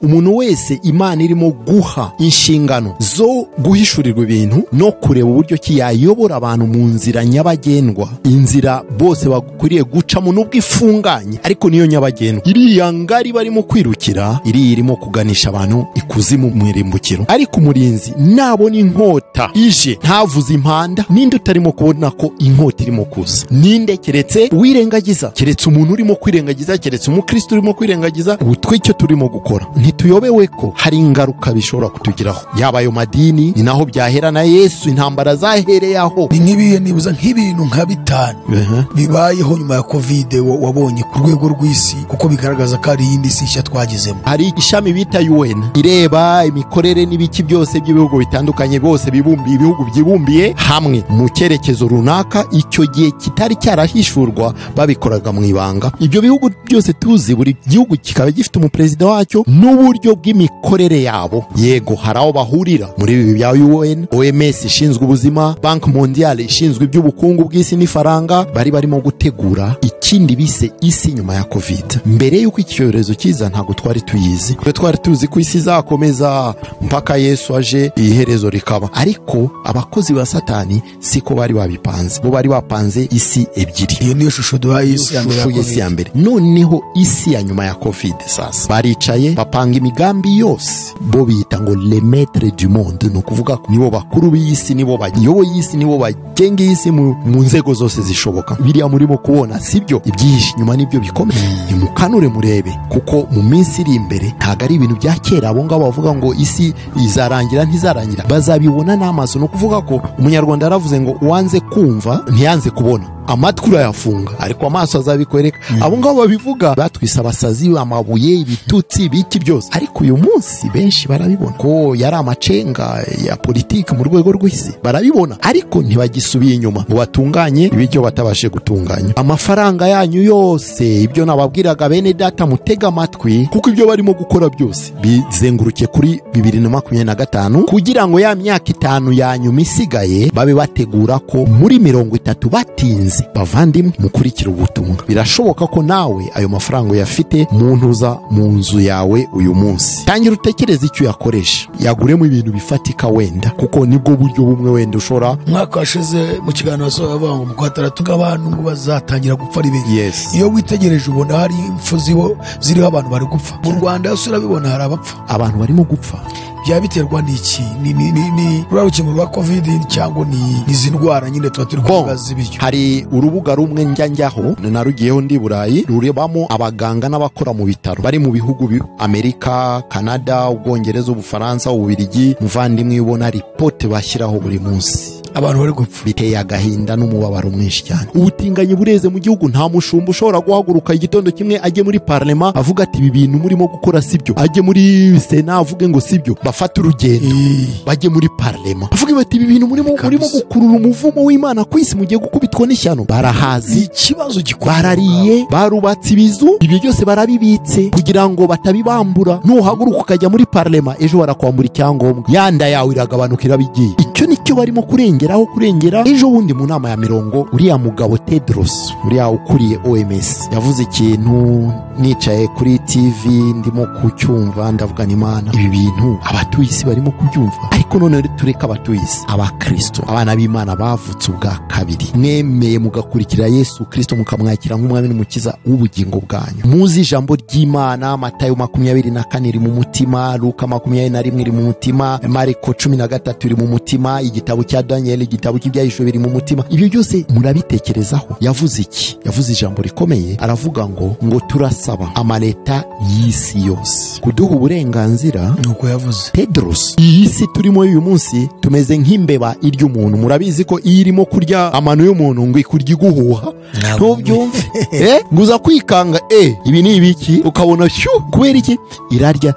umuntu wese Imana irimo guha inshingano zo guhishurirwa ibintu no kureba uburyo ki yayobora abantu mu nzira nyabagendwa, inzira bose bakwiriye gucamo nubwo ifunganye ariko niyo nyabagendwa. Iriya ngari barimo kwirukira irimo kuganisha abantu ikuzimu mu irimbukiro. Ariko umurinzi nabona inkota ije ntavuze impanda, ninde utarimo kubona ko inkota irimo kuza? Ninde keretse uwirengagiza, keretse umuntu urimo kwirengagiza, keretse umukristo urimo kwirengagiza. Ubu twicyo turimo gukora ntituyobewe ko hari ingaruka bishobora kutugiraho. Yaba ayo madini ni naho byahera na Yesu intambara zahereye aho. Ni nk'ibihe nibuza nk'ibintu nka 5 bibayeho nyuma ya covid wabonye ku rwego rw'isi, kuko bigaragaza ko ari iyindi si nshya twagezemo. Hari ishami bita UN ireba imikorere n'ibiki byose by'ibihugu bitandukanye, bose bibumbiye, ibihugu byibumbiye hamwe mu cyerekezo runaka. Icyo gihe kitari cyarahishurwa babikoraga mu ibanga. Ibyo bihugu byose tuzi, buri gihugu kikaba gifite umuperezida wacyo n'uburyo bw'imikorere yabo. Yego hari aho bahurira muri ibi bya UN, OMS ishinzwe ubuzima, Banki Mondiale ishinzwe iby'ubukungu bw'isi n'ifaranga, barimo gutegura ikindi bise isi nyuma ya covid. Mbere y'uko iki cyorezo kiza ntabwo twari tuyizi, twari tuzi ko isi izakomeza mpaka Yesu aje iherezo rikaba. Ariko abakozi ba Satani siko bari babipanze, bo bari bapanze isi ebyiri. Iyo niyo shusho duha isi ya mbere. Noneho isi ya nyuma ya covid sasa baricaye bapanga imigambi yose, bo bita ngo le maître du monde, no kuvuga nibo bakuru b'isi, nibo bayoboye isi, nibo bagenga isi mu nzego zose zishoboka. Biriya murimo kubona sibyo, ibyihishe nyuma nibyo bikomeye. Nimukanure murebe, kuko mu minsi iri imbere ntago ari ibintu bya kera abo ngabo bavuga ngo isi izarangira ntizarangira, bazabibona n'amaso. No kuvuga ko umunyarwanda yaravuze ngo uwanze kumva ntiyanze kubona, amatwi urayafunga ariko amaso azabikwereka. Abo ngabo babivuga batwise abasazi, amabuye, ibitutsi, biki byose. Ariko uyu munsi benshi barabibona ko yari amacenga ya politiki mu rwego rw'isi, barabibona ariko ntibagisubiye inyuma ngo batunganye ibyo batabashe gutunganya. Amafaranga yanyu yose, ibyo nababwiraga bene data mutega amatwi, kuko ibyo barimo gukora byose bizenguruke kuri 2025 kugira ngo ya myaka 5 yanyu isigaye babe bategura ko muri 30 batinze. Bavandimwe mukurikira ubutumwa, birashoboka ko nawe ayo mafaranga uyafite muntuza mu nzu yawe uyu munsi. Tangira utekereze icyo yakoresha, yaguremo ibintu bifatika wenda, kuko nibwo buryo bumwe wenda ushora. Mwaka washize mu kiganiro basohoye bavuga ngo mu Gatatu abantu ngo bazatangira gupfa ari benshi. Yes. Iyo witegereje ubona hari impfu ziriho abantu bari gupfa. Mu Rwanda yose urabibona hari abapfa, abantu barimo gupfa. Bya biterwa n'iki? Ni urukingo rwa covid cyangwa ni izi ndwara nyine tuba turi kubaza ibyo? Hari urubuga rumwe njyaho narugiyeho ndi Burayi, rurebamo abaganga n'abakora mu bitaro bari mu bihugu Amerika, Canada, Ubwongereza, Ubufaransa, Ububirigi. Muvandimwe ubona report bashyiraho buri munsi, abantu bari gupfa. Biteye agahinda n'umubabaro mwinshi cyane. Ubutinganyi bureze mu gihugu. Nta mushumba ushobora guhaguruka igitondo kimwe ajye muri parlement avuga ati ibi bintu murimo gukora sibyo, ajye muri Sena avuge ngo sibyo. Bafata urugendo bajye muri parlement avuga bati ibi bintu murimo gukurura umuvumo w'Imana ku isi, mugiye gukubitwa n'ishyano. Barahazi ikibazo gikomeye, barariye, barubatse ibizu, ibyo byose barabibitse kugira ngo batabibambura. Nuhaguruka ukajya muri parlement ejo barakwambura icyangombwa, yanda yawe iragabanukira bigiye. Icyo nicyo barimo kurengera. Ejo bundi mu nama ya mirongo, uriya mugabo Tedros, uriya ukuriye OMS, yavuze ikintu nicaye kuri TV ndimo kucyumva, ndavuga ni Imana, ibi bintu abatuye isi barimo kubyumva. Ariko none tureka abatuye isi, abakristo, abana b'Imana bavutse ubwa kabiri, mwemeye mugakurikira Yesu Kristo mukamwakira nk'umwami n'umukiza w'ubugingo bwanyu. Muzi ijambo ry'Imana. Matayo 24 iri mu mutima, Luka 21 iri mu mutima, Mariko 13 iri mu mutima, igitabo cya Daniel, igitabo cy'ibyahishuwe biri mu mutima. Ibyo byose murabitekerezaho. Yavuze iki? Yavuze ijambo rikomeye, aravuga ngo turasaba amaleta y'isi yose kuduha uburenganzira. Nuko yavuze Tedros, iyi si turimo uyu munsi tumeze nk'imbeba irya umuntu. Murabizi ko iyo irimo kurya amano y'umuntu ngo ikurya iguhuha, ntubyumve nguza kwikanga ibi ni ibiki, ukabona kubera iki irarya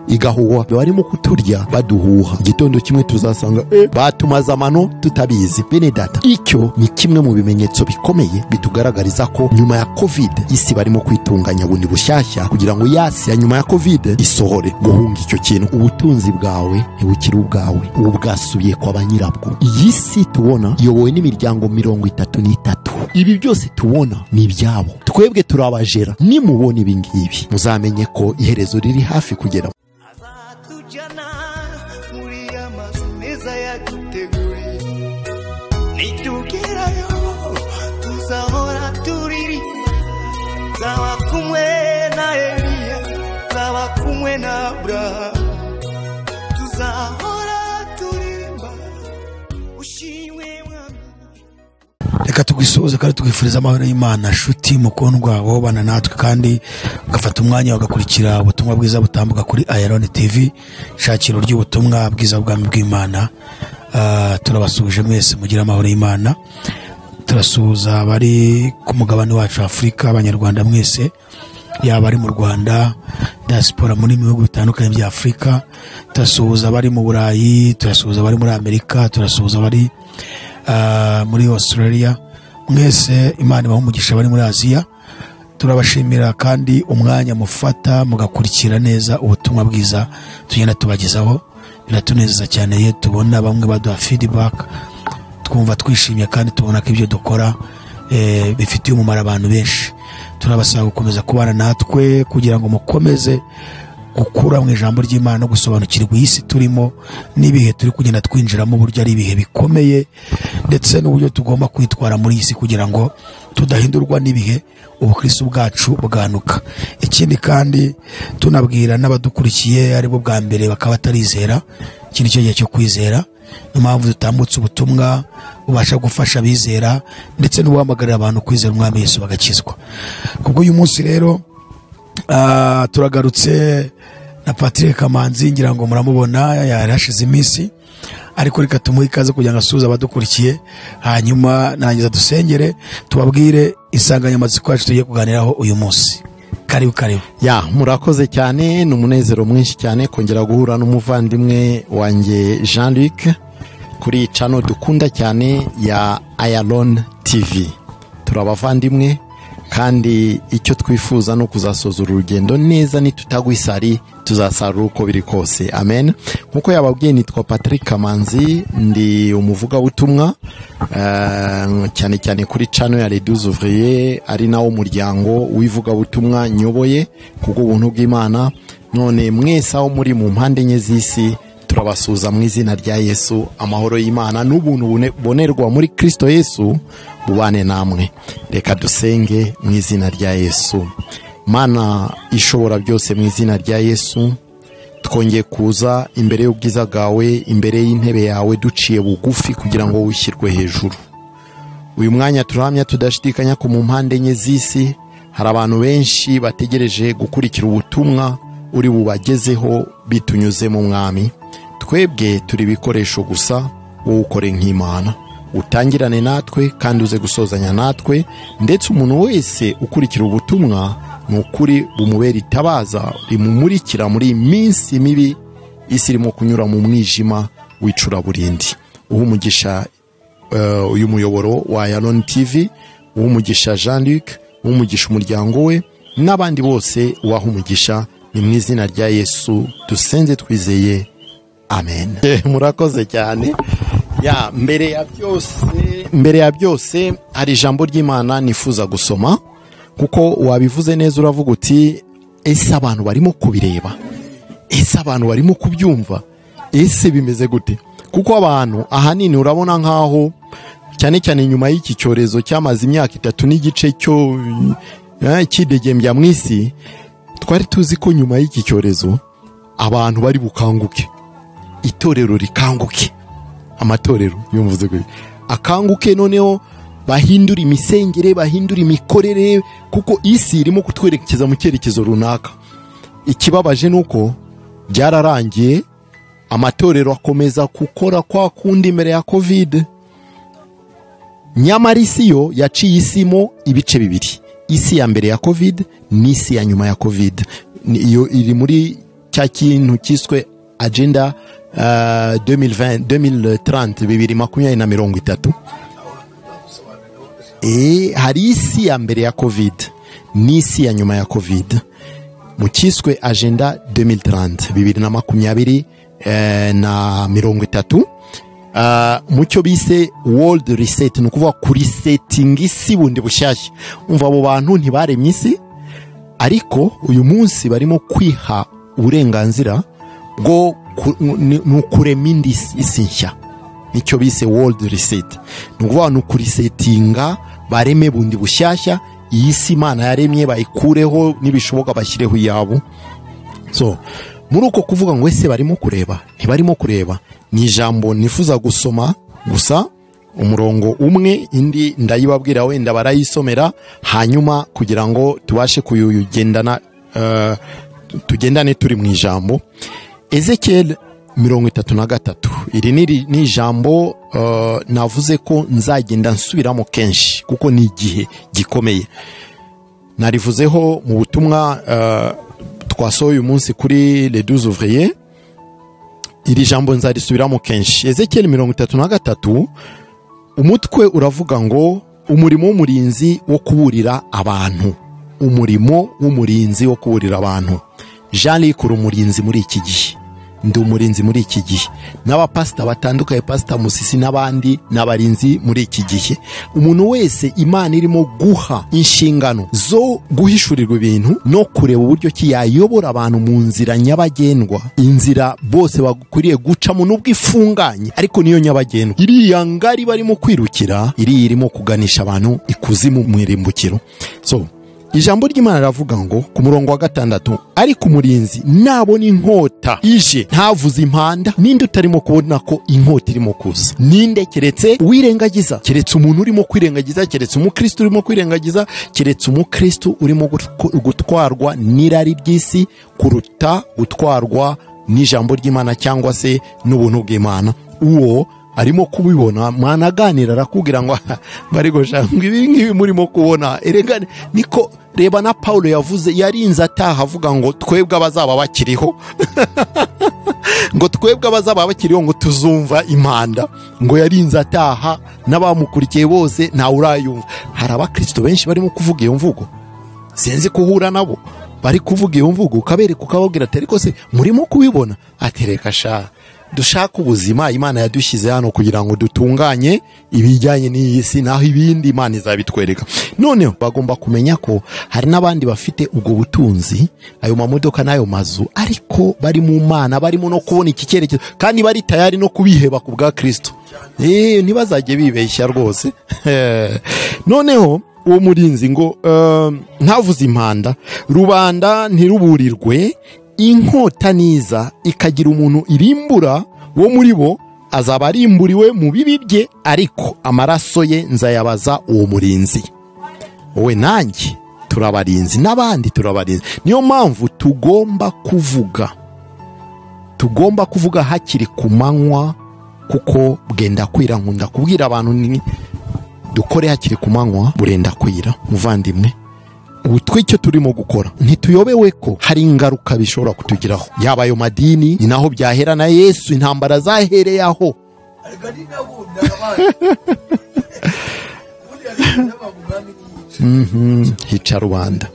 igahuha. Barimo kuturya baduhuha. Igitondo kimwe tuzasanga batumaza amano ingwano tutabizi. Bene data, icyo ni kimwe mu bimenyetso bikomeye bitugaragariza ko nyuma ya covid isi barimo kwitunganya bundi bushyashya kugira ngo yasi ya nyuma ya covid isohore. Guhunga icyo kintu, ubutunzi bwawe ntibukiri ubwawe, ubu bwasubiye kwa banyirabwo. Iyi si tubona iyobowe n'imiryango 33. Ibi byose tubona ni ibyabo, twebwe turabajera. Nimubona ibi ngibi muzamenye ko iherezo riri hafi kugera. Azatujyana muri amazu meza yaduteguriye, nitugerayo tuzahora turirimba, tuzaba kumwe na Eliya, tuzaba kumwe na Abrahamu, tuzahora turirimba ushimwe Mwami. Reka tugwisoze kandi tugwifuriza amahoro y'Imana. Shuti mukundwa, wobana natwe kandi ugafata umwanya ugakurikira ubutumwa bwiza butambuka kuri Iron TV, shakiro ry'ubutumwa bwiza bw'Ubwami bw'Imana. Turabasuje mwese mugira amahoro y'Imana. Turasuhuza bari ku mugabane wacu Afrika, abanyarwanda mwese, yaba ari mu Rwanda, diaspora muri bihugu bitandukanye bya Afrika. Turasuhuza bari mu Burayi, turasuhuza bari muri Amerika, turasuhuza bari muri Australia. Mwese Imana ibahe umugisha bari muri Aziya. Turabashimira kandi umwanya mufata mugakurikira neza ubutumwa bwiza tugenda tubagezaho. Biratunezeza cyane iyo tubona bamwe baduha feedback, twumva twishimye kandi tubona ko ibyo dukora bifitiye umumaro abantu benshi. Turabasaba gukomeza kubana natwe kugira ngo mukomeze gukura mu ijambo ry'Imana no gusobanukirwa isi turimo n'ibihe turi kugenda twinjiramo, buryo ari ibihe bikomeye, ndetse n'uburyo tugomba kwitwara muri isi kugira ngo tudahindurwa n'ibihe, ubukristo bwacu bwanuka. Ikindi kandi tunabwira n'abadukurikiye ari bo bwa mbere bakaba batarizera, iki nicyo gihe cyo kwizera. Niyo mpamvu dutambutse ubutumwa bubasha gufasha abizera ndetse n'ubuhamagarira abantu kwizera Umwami Yesu bagakizwa. Kubwo uyu munsi rero turagarutse na Patrick Kamanzi, ngira ngo muramubona, yarashize iminsi, ariko reka tumuhe ikaze kugira ngo asuhuze abadukurikiye, hanyuma narangiza dusengere tubabwire insanganyamatsiko yacu tugiye kuganiraho uyu munsi. Karibu. Murakoze cyane, n'umunezero mwinshi cyane kongera guhura n'umuvandimwe wanjye Jean-Luc kuri channel dukunda cyane ya Iron TV. Turabavandimwe kandi icyo twifuza no kuzasoza urugendo neza, nitutagwisari tuzasarura uko biri kose. Amen. Nkuko yababwiye, nitwa Patrick Kamanzi, ndi umuvuga butumwa cyane cyane kuri channel ya Les 12 Ouvriers, ari nawo muryango wivuga butumwa nyoboye kuko ubuntu bw'Imana. None mwese aho muri mu mpande enye z'isi, turabasuza mu izina rya Yesu. Amahoro y'Imana n'ubuntu bonerwa muri Kristo Yesu bubane namwe. Reka dusenge mu izina rya Yesu. Mana ishobora byose, mu izina rya Yesu twongeye kuza imbere y'ubwiza bwawe, imbere y'intebe yawe duciye bugufi kugira ngo wishyirwe hejuru. Uyu mwanya turahamya tudashidikanya ko mu mpande enye z'isi hari abantu benshi bategereje gukurikira ubutumwa uri bubagezeho bitunyuze mu Mwami. Twebwe turi bikoresho gusa, wowe ukore nk'Imana, utangirane natwe kandi uze gusozanya natwe, ndetse umuntu wese ukurikira ubutumwa n'ukuri bumubera itabaza rimumurikira muri iminsi mibi isi irimo kunyura mu mwijima w'icuraburindi. Umugisha uyu muyoboro wa Iron TV, umugisha Jean-Luc, umugisha umuryango we n'abandi bose, waha umugisha, ni mu izina rya Yesu dusenze twizeye, amen. Murakoze cyane. Mbere ya byose hari ijambo ry'Imana nifuza gusoma, kuko wabivuze neza, uravuga uti ese abantu barimo kubireba, ese abantu barimo kubyumva, ese bimeze gute? Kuko abantu ahanini urabona nkaho cyane cyane nyuma y'iki cyorezo cyamaze imyaka 3 n'igice cyo kidegembya mu isi, twari tuzi ko nyuma y'iki cyorezo abantu bari bukanguke, itorero rikanguke, amatorero yumvuze ko akanguke, noneho bahindura imisengere, bahindura imikorere, kuko isi irimo kutwerekeza mu cyerekezo runaka. Ikibabaje nuko byararangiye, amatorero akomeza gukora kwa kundi imbere ya covid. Nyamara isi yo yaciye isimo ibice bibiri, isi ya mbere ya covid n'isi ya nyuma ya covid. Iyo iri muri cya kintu cyiswe agenda 2030 2030 hari isi ya mbere ya covid n'isi ya nyuma ya covid mu kiswe agenda 2030 2030 mu cyo bise world reset, ni ukuvuga kuri setting isi bundi bushyashya. Umva abo bantu ntibaremye isi, ariko uyu munsi barimo kwiha uburenganzira bwo kurema indi isi nshya, nicyo bise world reset. Ni ukuvuga ni ukurisetinga bareme bundi bushyashya iyi si Imana yaremye, bayikureho nibishoboka bashyireho iyabo. So muri uko kuvuga ngo ese barimo kureba ntibarimo kureba, ni ijambo nifuza gusoma gusa umurongo umwe, indi ndayibabwira wenda barayisomera hanyuma kugira ngo tubashe kuyugendana tugendane turi mu ijambo. Ezekiel 33, iri ni ijambo navuze ko nzagenda nsubiramo kenshi kuko ni igihe gikomeye. Narivuzeho mu butumwa twasohoye uyu munsi kuri les 12 ouvriers, iri jambo nzarisubiramo kenshi. Ezekiel 33 umutwe uravuga ngo umurimo w'umurinzi wo kuburira abantu, umurimo w'umurinzi wo kuburira abantu. Jean-Luc umurinzi muri iki gihe, ndi umurinzi muri iki gihe, n'abapasita batandukanye, pasita Musisi n'abandi n'abarinzi muri iki gihe. Umuntu wese Imana irimo guha inshingano zo guhishurirwa ibintu no kureba uburyo ki yayobora abantu mu nzira nyabagendwa, inzira bose bakwiriye gucamo nubwo ifunganye ariko niyo nyabagendwa. Iriya ngari barimo kwirukira, iri irimo kuganisha abantu ikuzimu mu irimbukiro. So ijambo ry'Imana ravuga ngo ku murongo wa 6, ariko umurinzi nabona inkota ije ntavuze impanda, ninde utarimo kubona ko inkota irimo kuza? Ninde keretse uwirengagiza, keretse umuntu urimo kwirengagiza, keretse umukristo urimo kwirengagiza, keretse umukristo urimo gutwarwa n'irari ry'isi kuruta gutwarwa n'ijambo ry'Imana cyangwa se n'ubuntu bw'Imana. Uwo arimo kubibona, mwanaganira arakubwira ngo bari goshanga ibi ngibi murimo kubona. Erega niko reba na Paulo yavuze, yarinze ataha avuga ngo twebwe abazaba bakiriho ngo twebwe abazaba bakiriho ngo tuzumva impanda, ngo yarinze ataha n'abamukurikiye bose ntawe urayumva. Hari abakristo benshi barimo kuvuga iyo mvugo, sinzi kuhura nabo bari kuvuga iyo mvugo, ukabereka ukababwira ati ariko se murimo kubibona? Atereka sha dushaka ubuzima Imana yadushyize hano kugira ngo dutunganye ibijyanye n'iyi si, naho ibindi Imana izabitwereka. Noneho bagomba kumenya ko hari n'abandi bafite ubwo butunzi, ayo mamodoka n'ayo mazu, ariko bari mu Mana, barimo no kubona iki cyerekezo kandi bari tayari no kubiheba ku bwa Kristo. Ntibazajye bibeshya rwose. Noneho uwo murinzi ngo ntavuze impanda, rubanda ntiruburirwe, inkota niza ikagira umuntu irimbura, wo muri bo azaba arimburiwe mu bibi bye, ariko amaraso ye nzayabaza uwo murinzi. Wowe nanjye turabarinzi, n'abandi turabarinzi. Niyo mpamvu tugomba kuvuga hakiri ku manywa, kuko bwenda kwira. Nkunda kubwira abantu ni dukore hakiri ku manywa, burenda kwira. Muvandimwe, ubu twicyo turimo gukora ntituyobewe ko hari ingaruka bishobora kutugiraho, yaba ayo madini ni naho byahera na Yesu intambara zahereye aho. Hica rubanda.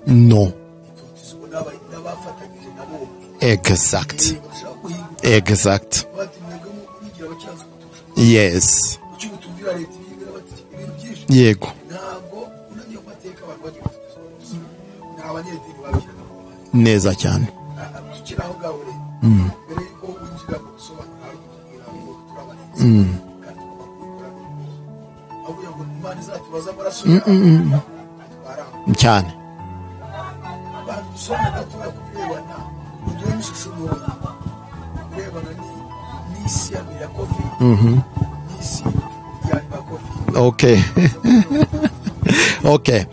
No. Exact. Yes. Yego. Neza cyane. Cyane. Okay. Okay.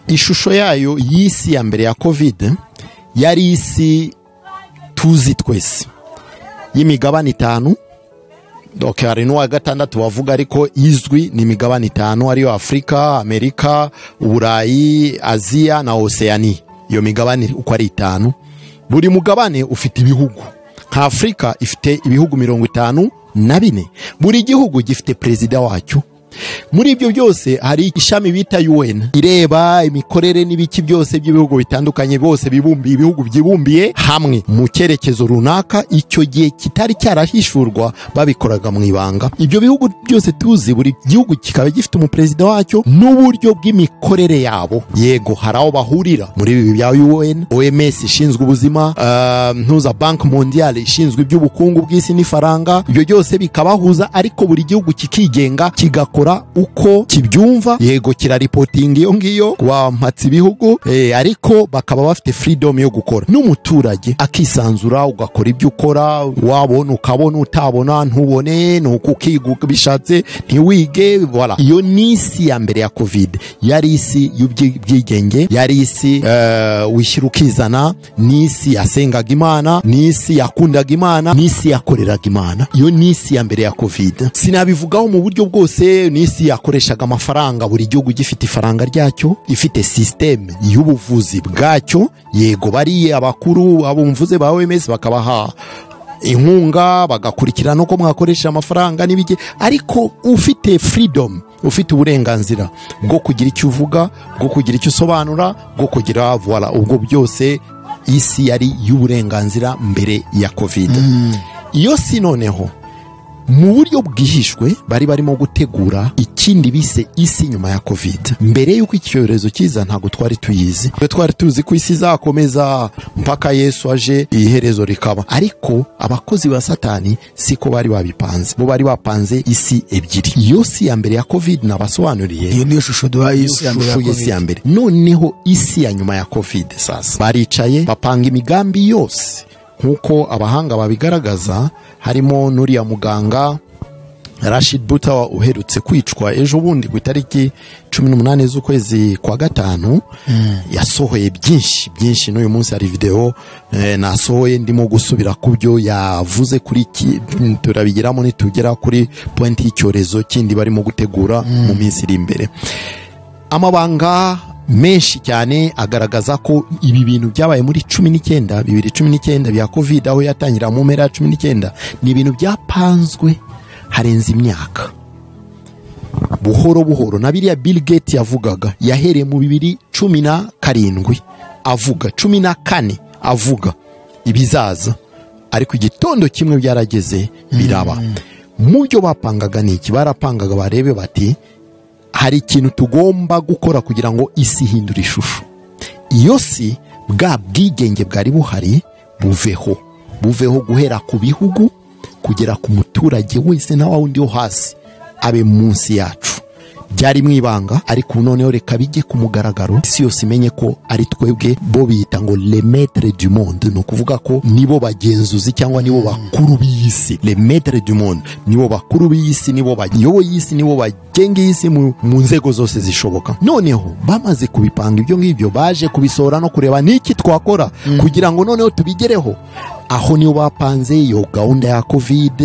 Ishusho yayo y'isi ya mbere ya covid yari isi tuzi twese y'imigabane 5. Okay, hari n'uwa 6 wavuga, ariko izwi ni imigabane 5, ariyo Afrika, Amerika, Uburayi, Aziya na Oceania. iyo migabane uko ari 5, buri mugabane ufite ibihugu. Nka Afrika ifite ibihugu 54, buri gihugu gifite perezida wacyo. Muri ibyo byose hari ishami bita UN ireba imikorere n'ibiki byose by'ibihugu bitandukanye, bose bibumbiye, ibihugu byibumbiye hamwe mu cyerekezo runaka. Icyo gihe kitari cyarahishurwa, babikoraga mu ibanga. Ibyo bihugu byose tuzi, buri gihugu kikaba gifite umuperezida wacyo n'uburyo bw'imikorere yabo. Yego hari aho bahurira muri ibi bya UN, OMS ishinzwe ubuzima, ntuza Bank Mondial ishinzwe iby'ubukungu bw'isi n'ifaranga. Ibyo byose bikabahuza, ariko buri gihugu kikigenga kigakora uko kibyumva. Yego kiraripotinga iyo ngiyo wampatse ibihugu, ariko bakaba bafite freedom yo gukora. N'umuturage akisanzura, ugakora ibyo ukora, wabona ukabona, utabona ntubone, nuko ukiga bishatse ntiwige. Voilà, iyo nisi ya mbere ya covid yari isi y'ubwigenge, yari isi wishyira ukizana, nisi yasengaga Imana, nisi yakundaga Imana, nisi yakoreraga Imana. Iyo nisi ya mbere ya covid sinabivugaho mu buryo bwose. Nisi yakoreshaga amafaranga, buri gihugu gifite ifaranga ryacyo, ifite systeme y'ubuvuzi bwacyo. Yego bariye abakuru abo mvuze ba OMS bakabaha inkunga, bagakurikirana uko mwakoresha amafaranga n'ibiki, ariko ufite freedom, ufite uburenganzira bwo kugira icyo uvuga, bwo kugira icyo usobanura, bwo kugira voilà. Ubwo byose isi yari y'uburenganzira mbere ya covid. Iyo si noneho mu buryo bwihishwe bari barimo gutegura ikindi bise isi nyuma ya covid. Mbere y'uko icyorezo kiza ntabwo twari tuyizi, twari tuzi ko isi izakomeza mpaka Yesu aje iherezo rikaba, ariko abakozi ba Satani siko bari babipanze. Bo bari bapanze isi ebyiri. Iyo si ya mbere ya covid nabasobanuriye, iyo niyo shusho duhaye isi ya mbere. Noneho isi ya nyuma ya covid sasa baricaye bapanga imigambi yose nkuko abahanga babigaragaza. Harimo nuriya muganga Rashid Buta uherutse kwicwa ejo bundi ku itariki 18 z'ukwezi kwa 5. Yasohoye byinshi. N'uyu munsi hari video nasohoye ndimo gusubira kubyo yavuze kuri turabigiramo nitugera kuri point y'icyorezo kindi barimo gutegura mu minsi iri imbere. Amabanga menshi cyane agaragaza ko ibi bintu byabaye muri 2019 bya covid, aho yatangira mu mpera 19, ni ibintu byapanzwe harenze imyaka, buhoro buhoro. Na biriya Bill Gates yavugaga yahereye mu 2017 avuga 14 avuga ibizaza, ariko igitondo kimwe byarageze biraba. Mu byo bapangaga niki, barapangaga barebe bati hari ikintu tugomba gukora kugira ngo isi hindure ishusho. Iyo si bwa bwigenge bwari buhari buveho guhera ku bihugu kugera ku muturage wese na wundi wo hasi abe munsi yacu. Byari mwibanga, ariko noneho reka bijye ku mugaragaro, isi yose imenye ko ari twebwe. Bo bita ngo les maîtres du monde, no kuvuga ko nibo bagenzuzi cyangwa nibo bakuru b'isi. Les maîtres du monde nibo bakuru b'isi, nibo bayoboye isi, nibo bagenga isi mu nzego zose zishoboka. Noneho bamaze kubipanga ibyo ngibyo, baje kubisora no kureba niki twakora kugira ngo noneho tubigereho. Aho niyo bapanze iyo gahunda ya covid,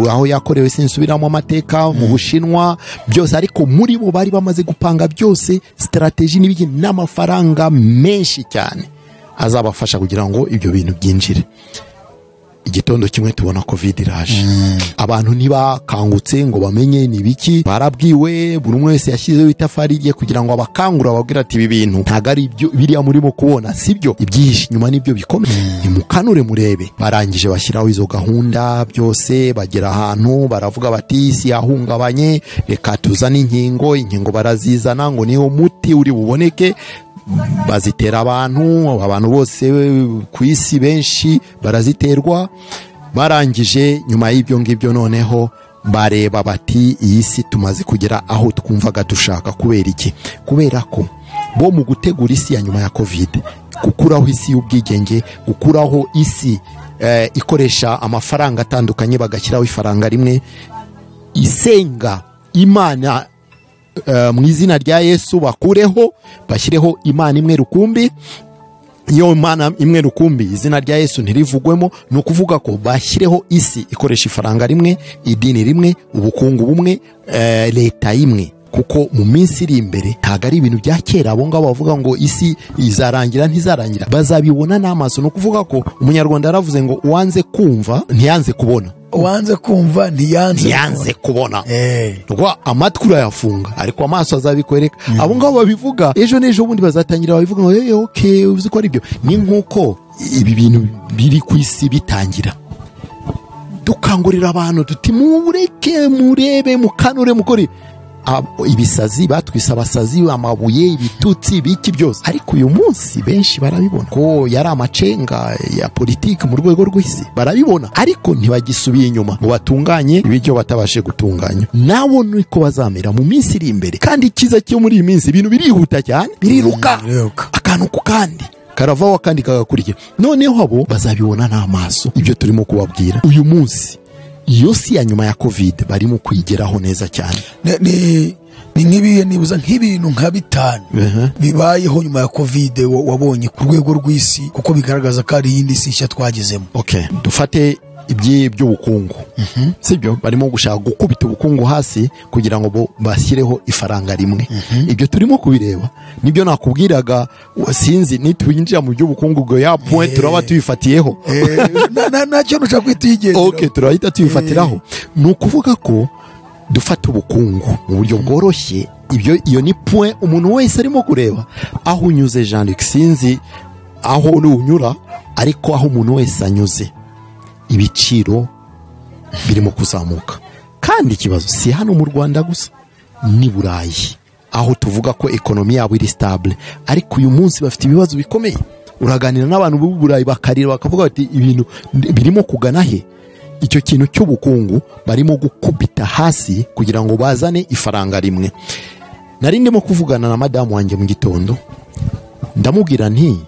aho yakorewe sinsubiramo amateka mu Bushinwa byose, ariko muri bo bari bamaze gupanga byose, strategy n'ibiki n'amafaranga menshi cyane azabafasha kugira ngo ibyo bintu byinjire. Igitondo kimwe tubona covid iraje. Abantu ntibakangutse ngo bamenye nibiki, barabwiwe, buri umwe wese yashyizeho itafari rye kugira ngo abakangura babwira ati ibi bintu ntago ari ibyo biriya murimo kubona, sibyo, ibyihishe nyuma nibyo bikomeye, nimukanure murebe. Barangije bashyiraho izo gahunda byose, bagera ahantu baravuga bati isi yahungabanye, reka tuzane inkingo barazizana ngo niho muti uri buboneke. Bazitera abantu bose ku isi benshi baraziterwa. Barangije nyuma y'ibyo ngibyo noneho bareba bati iyi si tumaze kugera aho twumvaga dushaka. Kubera iki? Kubera ko bo mu gutegura isi ya nyuma ya covid, gukuraho isi y'ubwigenge, gukuraho isi ikoresha amafaranga atandukanye, bagashyiraho ifaranga rimwe, isenga Imana mu izina rya Yesu, bakureho bashyireho Imana imwe rukumbi. Iyo Imana imwe rukumbi izina rya Yesu ntirivugwemo, no kuvuga ko bashyireho isi ikoresha ifaranga rimwe, idini rimwe, ubukungu bumwe, leta imwe. kuko mu minsi iri imbere ntabwo ari ibintu bya kera abo ngabo bavuga ngo isi izarangira ntizarangira, bazabibona n'amaso. Ni ukuvuga ko umunyarwanda yaravuze ngo uwanze kumva ntiyanze kubona, uwanze kumva ntiyanze kubona. Ubwo amatwi urayafunga ariko amaso azabikwereka. Abo ngabo babivuga ejo n'ejo bundi bazatangira babivuga ngo okay uzi ko ari byo. Ni nk'uko ibi bintu biri ku isi bitangira, dukangurira abantu tuti mureke murebe mukanure mukore. Ibisazi batwise abasazi, amabuye, ibitutsi, biki byose, ariko uyu munsi benshi barabibona ko yari amacenga ya politiki mu rwego rw'isi, barabibona ariko ntibagisubiye inyuma ngo batunganye ibyo batabashe gutunganya. nabo niko bazamera mu minsi iri imbere. Kandi ikiza cyo muri iyi minsi ibintu birihuta cyane, biriruka akantu ku kandi karavaho kandi kagakurikira. Noneho abo bazabibona n'amaso ibyo turimo kubabwira uyu munsi. Iyo si ya nyuma ya covid barimo kwigeraho neza cyane. Ni nk'ibihe nibuza nk'ibintu nka 5 bibayeho nyuma ya covid wabonye ku rwego rw'isi, kuko bigaragaza ko ari iyindi si nshya twagezemo. Okay, dufate iby'ubukungu. Sibyo, barimo gushaka gukubita ubukungu hasi kugira ngo bashyireho ifaranga rimwe. Ibyo turimo kubireba nibyo nakubwiraga, sinzi nitwinjira mu by'ubukungu ngo ya point turaba tuyifatiyeho. Nacyo nushaka kwitugeza. Okay, turahita tuyifatiraho. Ni ukuvuga ko dufata ubukungu mu buryo bworoshye. Iyo ni point umuntu wese arimo kureba. Aho unyuze Jean-Luc, sinzi aho unyura, ariko aho umuntu wese anyuze ibiciro birimo kuzamuka. Kandi ikibazo si hano mu Rwanda gusa, ni Burayi aho tuvuga ko ekonomi yabo iri stable, ariko uyu munsi bafite ibibazo bikomeye. Uraganira n'abantu b'u Burayi bakarira bakavuga bati ibintu birimo kugana he. Icyo kintu cy'ubukungu barimo gukubita hasi kugira ngo bazane ifaranga rimwe. Nari ndimo kuvugana na madamu wanjye mu gitondo, ndamubwira nti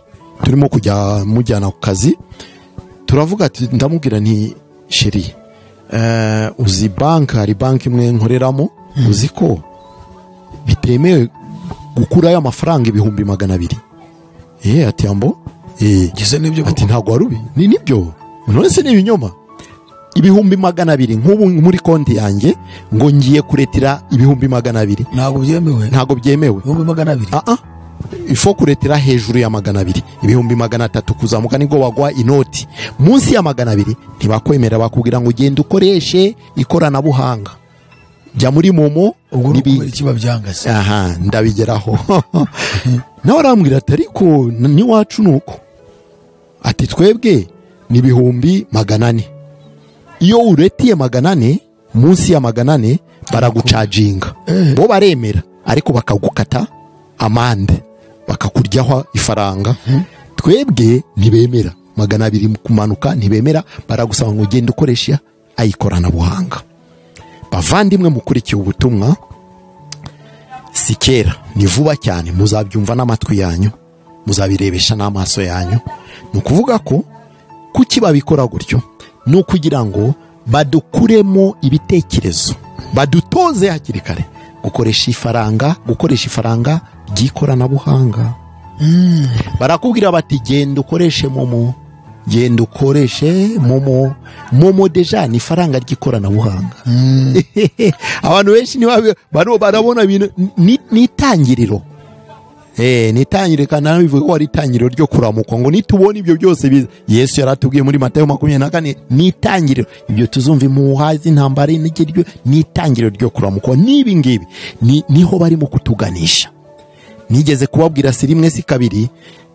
turimo kujya mujyana ku kazi, turavuga ati ndamubwira nti sheri, uzi hari banki imwe nkoreramo, uzi ko bitemewe gukurayo amafaranga 200,000. Ati ambo gise nibyo, ati ntago warubi ni nibyo, none se ni ibinyoma. 200,000 nk'ubu muri konti yanjye ngo ngiye kuretira 200,000, ntago byemewe 200,000. Ifo kuretera hejuru ya 200,000, 300 kuzamuka nibwo wagwa inoti. Munsi ya 200 ntibakwemera, bakubwira ngo genda ukoreshe ikoranabuhanga, jya muri momo n'ibiki. Ndabigeraho. Nawe arambwira ati ariko ni wacu nuko, ati twebwe ni 400,000. Iyo uretiye 400, munsi ya 400 baragucajinga. Bo baremera ariko bakagukata amande, bakakuryaho ifaranga. Twebwe ntibemera, 200 kumanuka ntibemera, baragusaba ngo ugende ukoresha ayikoranabuhanga. Bavandimwe mukurikiye ubutumwa, si kera, ni vuba cyane, muzabyumva n'amatwi yanyu, muzabirebesha n'amaso yanyu. Ni ukuvuga ko kuki babikora gutyo, ni ukugira ngo badukuremo ibitekerezo, badutoze hakiri kare gukoresha ifaranga ry'ikoranabuhanga. Barakubwira bati genda ukoreshe momo, genda ukoreshe momo. Momo deja ni ifaranga ry'ikoranabuhanga. Abantu benshi barabona ibintu ni itangiriro. Nitangire kana bivuga ko ari itangiriro ryo kuramuka, ngo nitubona ibyo byose biza. Yesu yaratubwiye muri Matayo 24, ni itangiriro. Ibyo tuzumva imuhazi intambara n'ikiryo, ni itangiriro ryo kuramuka. Nibi ngibi niho barimo kutuganisha. Nigeze kubabwira si rimwe si kabiri,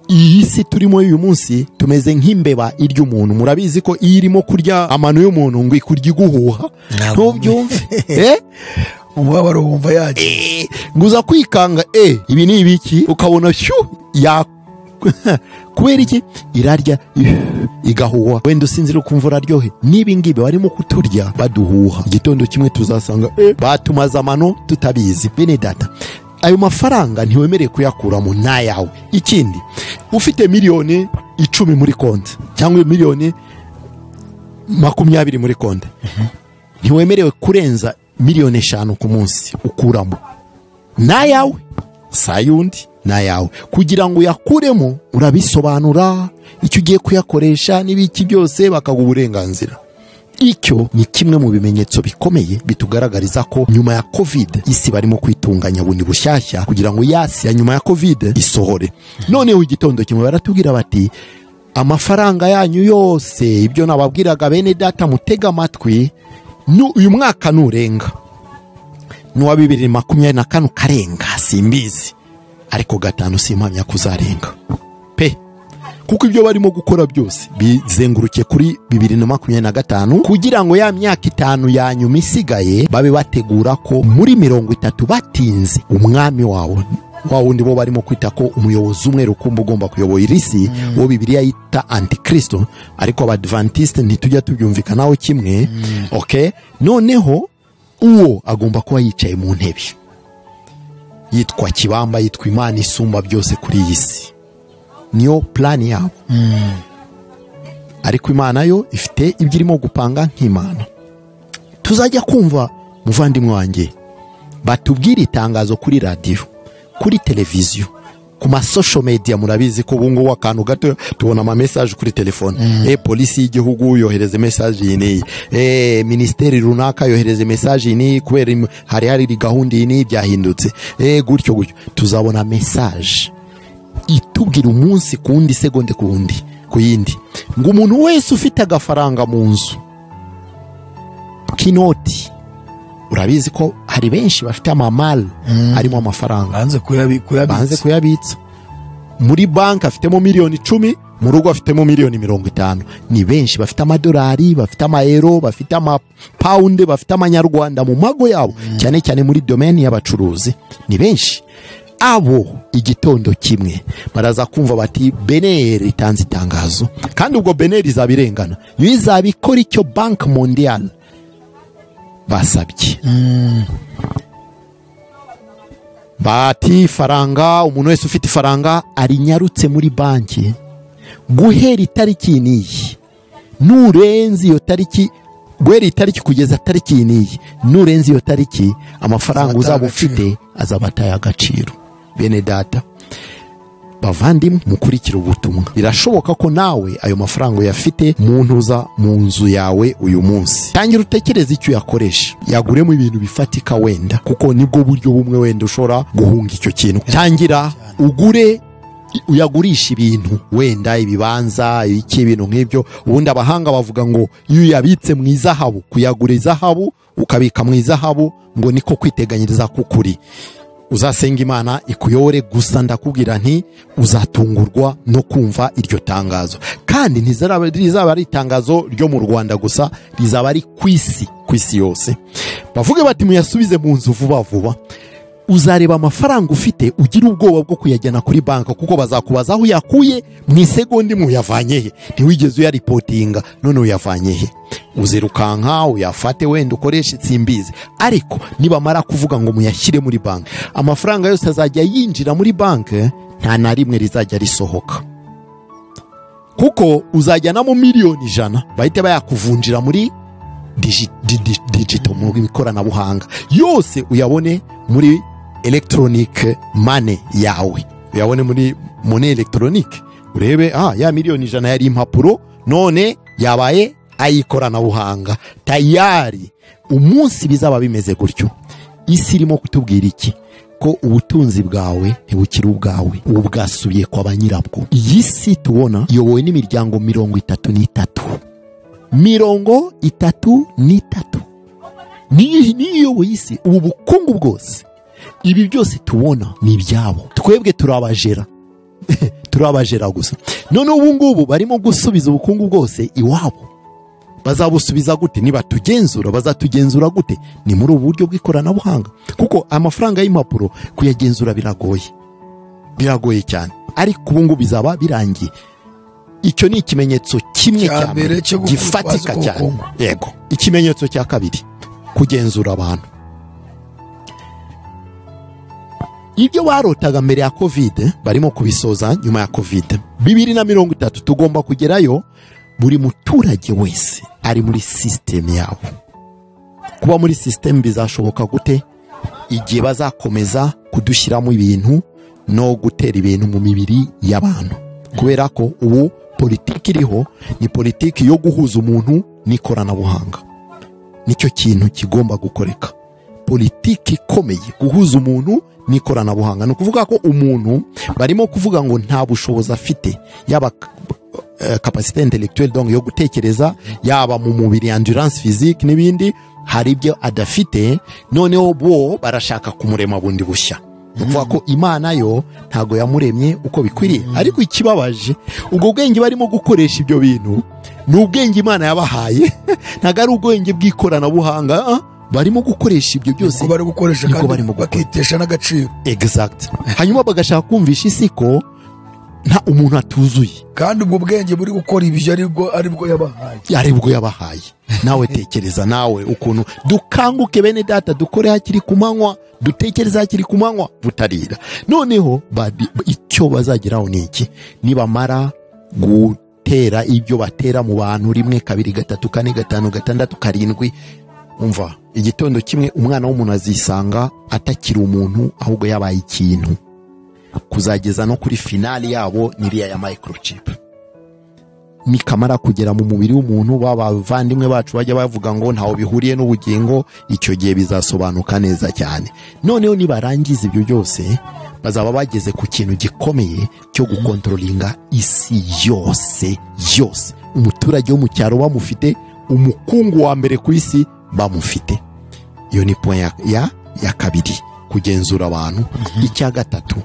iyi si turimo uyu munsi tumeze nk'imbeba irya umuntu. Murabizi ko iyo irimo kurya amano y'umuntu ngo ikurya iguhuha, ntubyumve. Umubabaro wumva yaje, nguza kwikanga ibi ni ibiki, ukabona ya kubera iki irarya igahuha, wenda usinzira ukumva uraryohe. Nibi ngibi barimo kuturya baduhuha. Igitondo kimwe tuzasanga batumaza amano tutabizi. Bene data, ayo mafaranga ntiwemereye kuyakuramo nayawe. Ikindi, ufite miliyoni 10 muri konti cyangwa miliyoni 20 muri konti, ntiwemerewe kurenza miliyoni 5 ku munsi ukuramo. Nayawe sayundi nayawe, kugira ngo yakuremo urabisobanura icyo ugiye kuyakoresha n'ibiki byose, bakaguha uburenganzira. icyo ni kimwe mu bimenyetso bikomeye bitugaragariza ko nyuma ya covid isi barimo kwitunganya bundi bushyashya kugira ngo yasi ya nyuma ya covid isohore. Noneho igitondo kimwe baratubwira bati amafaranga yanyu yose, ibyo nababwiraga bene data mutega amatwi, uyu mwaka nurenga n'uwa 2024 karenga simbizi, ariko 5 simpamya kuzarenga pe, kuko ibyo barimo gukora byose bizenguruke kuri 2025 kugira ngo ya myaka 5 ya nyuma isigaye babe bategura ko muri 30 batinze umwami wawo wundi bo barimo kwita ko umuyobozi umwe rukumbi ugomba kuyoboye irisi wo Bibiliya yita Antikristo, ariko abadventiste ntitujya tubyumvikanaho kimwe. Okay, noneho uwo agomba kuba yicaye mu ntebe yitwa kibamba, yitwa Imana isumba byose kuri iyi si. Niyo plan yabo. Ariko Imana yo ifite ibyo irimo gupanga nk'Imana. Tuzajya kumva muvandimwe wanjye batubwira itangazo kuri radio, kuri televiziyo, ku ma social media. Murabizi ko bungu akantu gato tubona ama message kuri telefone. Polisi y'igihugu yohereze message yini, ministeri runaka yohereze message yini, kubera hari gahunda yini byahindutse, gutyo tuzabona message itubwira umunsi kundi, segonde kundi ku yindi, ngo umuntu wese ufite agafaranga mu nzu kinoti. Urabizi ko hari benshi bafite amamali harimo amafaranga banze kuyabitsa. Muri banki afitemo miliyoni 10, mu rugo afitemo miliyoni 50. Ni benshi bafite amadolari, bafite amayero, bafite amapawundi, bafite amanyarwanda mu mago yabo, cyane cyane muri domaine y'abacuruzi. Ni benshi abo. Igitondo kimwe baraza kumva bati BNR itanze itangazo, kandi ubwo BNR izabirengana, yo izabikora icyo Banque Mondiale basabye. Bati faranga, umuntu wese ufite faranga arinyarutse muri banki guhera itariki niyi, nurenze iyo tariki, guhera itariki kugeza tariki niyi, nurenze iyo tariki amafaranga uzaba ufite azabataye agaciro. Bene data bavandimwe mukurikira ubutumwa, birashoboka ko nawe ayo mafaranga yafite muntuza mu nzu yawe uyu munsi. Tangira utekereze icyo yakoresha, yaguremo ibintu bifatika wenda, kuko nibwo buryo bumwe wenda ushobora guhunga icyo kintu. Tangira ugure, uyagurisha ibintu wenda ibibanza, iki ibintu nk'ibyo. Ubundi abahanga bavuga ngo iyo yabitse mu izahabu, kuyagura izahabu ukabika mu izahabu ngo niko kwiteganyiriza kukuri. Uzasenga Imana ikuyore, gusa ndakubwira nti uzatungurwa no kumva iryo tangazo. Kandi rizaba ari itangazo ryo mu Rwanda gusa, rizaba ari kwisi yose. Bavuge bati muyasubize mu nzu vuba vuba. Uzareba amafaranga ufite ugira ubwoba bwo kuyajyana kuri banka, kuko bazakubaza aho yakuye mu isegonda imwe uyavanyehe, ntiwigeze uyaripotinga, none uyavanyehe. Uzirukanka uyafate wenda ukoresha itsimbizi, ariko nibamara kuvuga ngo muyashyire muri banki, amafaranga yose azajya yinjira muri banki, nta na rimwe rizajya risohoka, kuko uzajyanamo miliyoni 100 bahite bayakuvunjira muri digital, mu ikoranabuhanga yose, uyabone muri electronic money yawe, uyabone muri money electronic. Urebe ya miliyoni 100 yari impapuro, none yabaye ayikoranabuhanga tayari. Umunsi bizaba bimeze gutyo, isi irimo kutubwira iki? Ko ubutunzi bwawe ntibukiri ubwawe, ubwasubiye kwa banyirabwo. Iyi si tubona iyobowe n'imiryango 33 niyo isi. Ubu bukungu bwose, ibi byose tubona ni ibyabo, twebwe turabajera gusa. None ubu ngubu barimo gusubiza ubukungu bwose iwabo. Bazabusubiza gute? Niba tugenzura, bazatugenzura gute? Ni muri ubu buryo bw'ikoranabuhanga, kuko amafaranga y'impapuro kuyagenzura biragoye cyane. Ariko ubu ngubu bizaba birangiye. Icyo ni ikimenyetso kimwe cya mbere gifatika cyane. Yego. Ikimenyetso cya kabiri, kugenzura abantu. Ibyo barotaga mbere ya covid barimo kubisoza nyuma ya covid. 2030 tugomba kugerayo buri muturage wese ari muri system yabo. Kuba muri system bizashoboka gute? Igihe bazakomeza kudushyiramo ibintu no gutera ibintu mu mibiri y'abantu, kubera ko ubu politiki iriho ni politiki yo guhuza umuntu n'ikoranabuhanga. Nicyo kintu kigomba gukoreka. Politiki ikomeye guhuza umuntu n'ikoranabuhanga. Ni ukuvuga ko umuntu barimo kuvuga ngo nta bushobozi afite, yaba capacité intellectuelle donc yo gutekereza, yaba mu mubiri endurance physique n'ibindi, hari ibyo adafite, noneho bo barashaka kumurema bundi bushya. Nukuvuga ko Imana yo ntago yamuremye uko bikwiriye. Ariko ikibabaje, ubwo bwenge barimo gukoresha ibyo bintu ni ubwenge Imana yabahaye, ntago ari ubwenge bw'ikoranabuhanga. Barimo gukoresha ibyo byose, bari gukoresha kandi bakitesha n'agaciro. Exact. Hanyuma bagashaka kumvisha isi ko nta umuntu atuzuye, kandi ubwo bwenge buri gukora ibyo aribwo yabahaye. Nawe tekereza nawe ukuntu dukanguke bene data, dukore hakiri kumanywa, dutekereza hakiri kumanywa butarira. Noneho icyo bazageraho ni iki? Nibamara gutera ibyo batera mu bantu 1 2 3 4 5 6 7 umva, igitondo kimwe umwana w'umuntu azisanga atakiri umuntu, ahubwo yabaye ikintu, kuzageza no kuri finali yabo niriya ya microchip. Nikamara kugera mu mubiri w'umuntu, bavandimwe bacu bajya bavuga ngo ntaho bihuriye n'ubugingo, icyo gihe bizasobanuka neza cyane. Noneho nibarangiza ibyo byose, bazaba bageze ku kintu gikomeye cyo gukontrolinga isi yose. Umuturage wo mu cyaro bamufite, umukungu wa mbere ku isi bamufite. Iyo ni point ya kabiri, kugenzura abantu. Icya gatatu,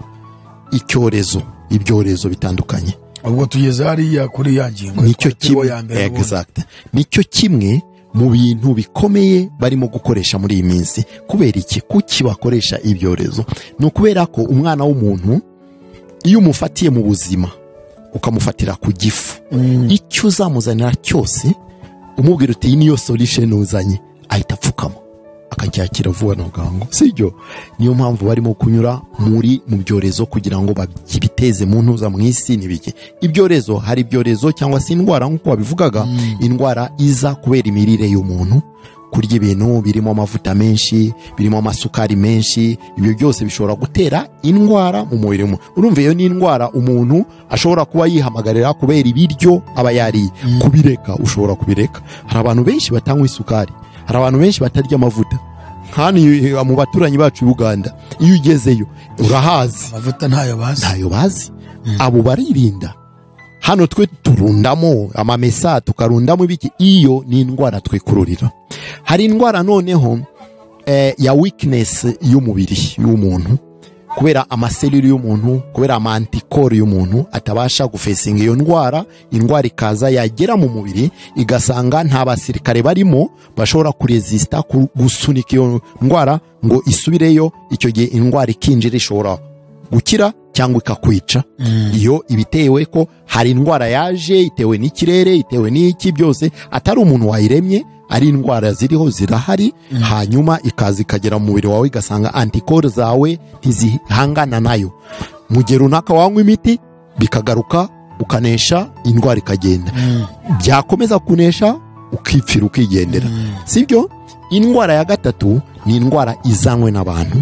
ibyorezo bitandukanye. Ubwo tugeze hariya kuri ya ngingo, nicyo kimwe. Exact. Nicyo kimwe mu bintu bikomeye barimo gukoresha muri iyi minsi. Kubera iki? Kuki bakoresha ibyorezo? Ni ukubera ko umwana w'umuntu iyo umufatiye mu buzima ukamufatira ku gifu, icyo uzamuzanira cyose umubwira uti iyi niyo solution uzanye, ahita apfukama akacyakira vuba na bwangu. Sibyo? Niyo mpamvu barimo kunyura mu byorezo kugira ngo babiteze mu ntuza mu isi n'ibiki. Ibyorezo, hari ibyorezo cyangwa se indwara nk'uko babivugaga. Indwara iza kubera imirire y'umuntu, kurya ibintu birimo amavuta menshi, birimo amasukari menshi. Ibyo byose bishobora gutera indwara mu mubiri mu. Urumva iyo ni indwara umuntu ashobora kuba yihamagarira kubera ibiryo aba yari kubireka. Ushobora kubireka. Hari abantu benshi batanywa isukari, hari abantu benshi batarya amavuta. Hani mu baturanyi bacu Uganda, iyo ugezeyo urahazi amavuta ntayo bazi. Abo baririnda. Hano twe turundamo amamesa, tukarundamo ibiki. Iyo ni indwara twikururira. Hari indwara noneho ya weakness y'umubiri y'umuntu, kubera amaseluli y'umuntu, kubera amantikori y'umuntu atabasha gufesinga iyo ndwara. Indwara ikaza yagera mu mubiri igasanga nta basirikare barimo bashobora kuresista gusunika iyo ndwara ngo isubireyo. Icyo gihe indwara ikinjira ishobora gukira cyangwa ikakwica. Iyo ibitewe ko hari indwara yaje itewe n'ikirere, itewe n'iki, byose atari umuntu wayiremye, ari indwara ziriho zirahari. Hanyuma ikaza ikagera mu mubiri wawe igasanga antikoro zawe ntizihangana nayo. Mu gihe runaka wanywa imiti bikagaruka, ukanesha, indwara ikagenda. Byakomeza kunesha ukipfira ukigendera. Sibyo? Indwara ya gatatu ni indwara izanwe n'abantu.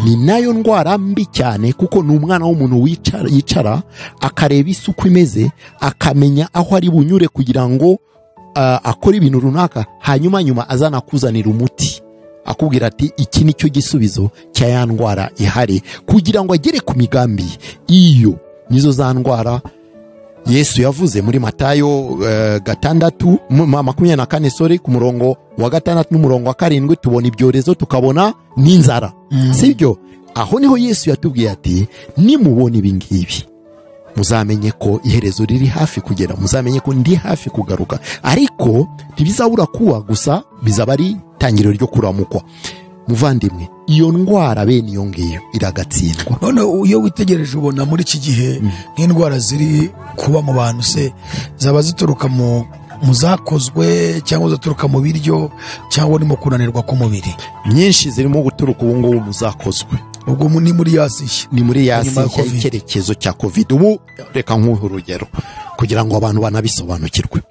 Ni nayo ndwara mbi cyane, kuko ni umwana w'umuntu yicara akareba isuku imeze, akamenya aho ari bunyure kugira ngo akora ibintu runaka, hanyuma azana kuzanira umuti akubwira ati iki nicyo gisubizo cya ya ndwara ihari, kugira ngo agere ku migambi. Iyo nizo za ndwara Yesu yavuze muri Matayo 6:24 ku murongo wa 6 n'umurongo wa 7. Tubona ibyorezo, tukabona n'inzara. Sibyo? Aho niho Yesu yatubwiye ati nimubona ibi ngibi muzamenye ko iherezo riri hafi kugera, muzamenye ko ndi hafi kugaruka. Ariko ntibizabura kuba gusa, bizaba ari tangiriro ryo kuramukwa. Muvandimwe, iyo ndwara bene iyo ngiyo iragatsindwa. None iyo witegereje ubona muri iki gihe nk'indwara ziri kuba mu bantu, se zaba zituruka mu zakozwe cyangwa zaturuka mu biryo cyangwa ni mu kunanirwa k'umubiri? Nyinshi zirimo guturuka ubu ngubu mu zakozwe. Ubwo ni muri yasi, ni muri yasi y'icyerekezo cya covid. Ubu reka nk'uhe urugero kugira ngo abantu banabisobanukirwe.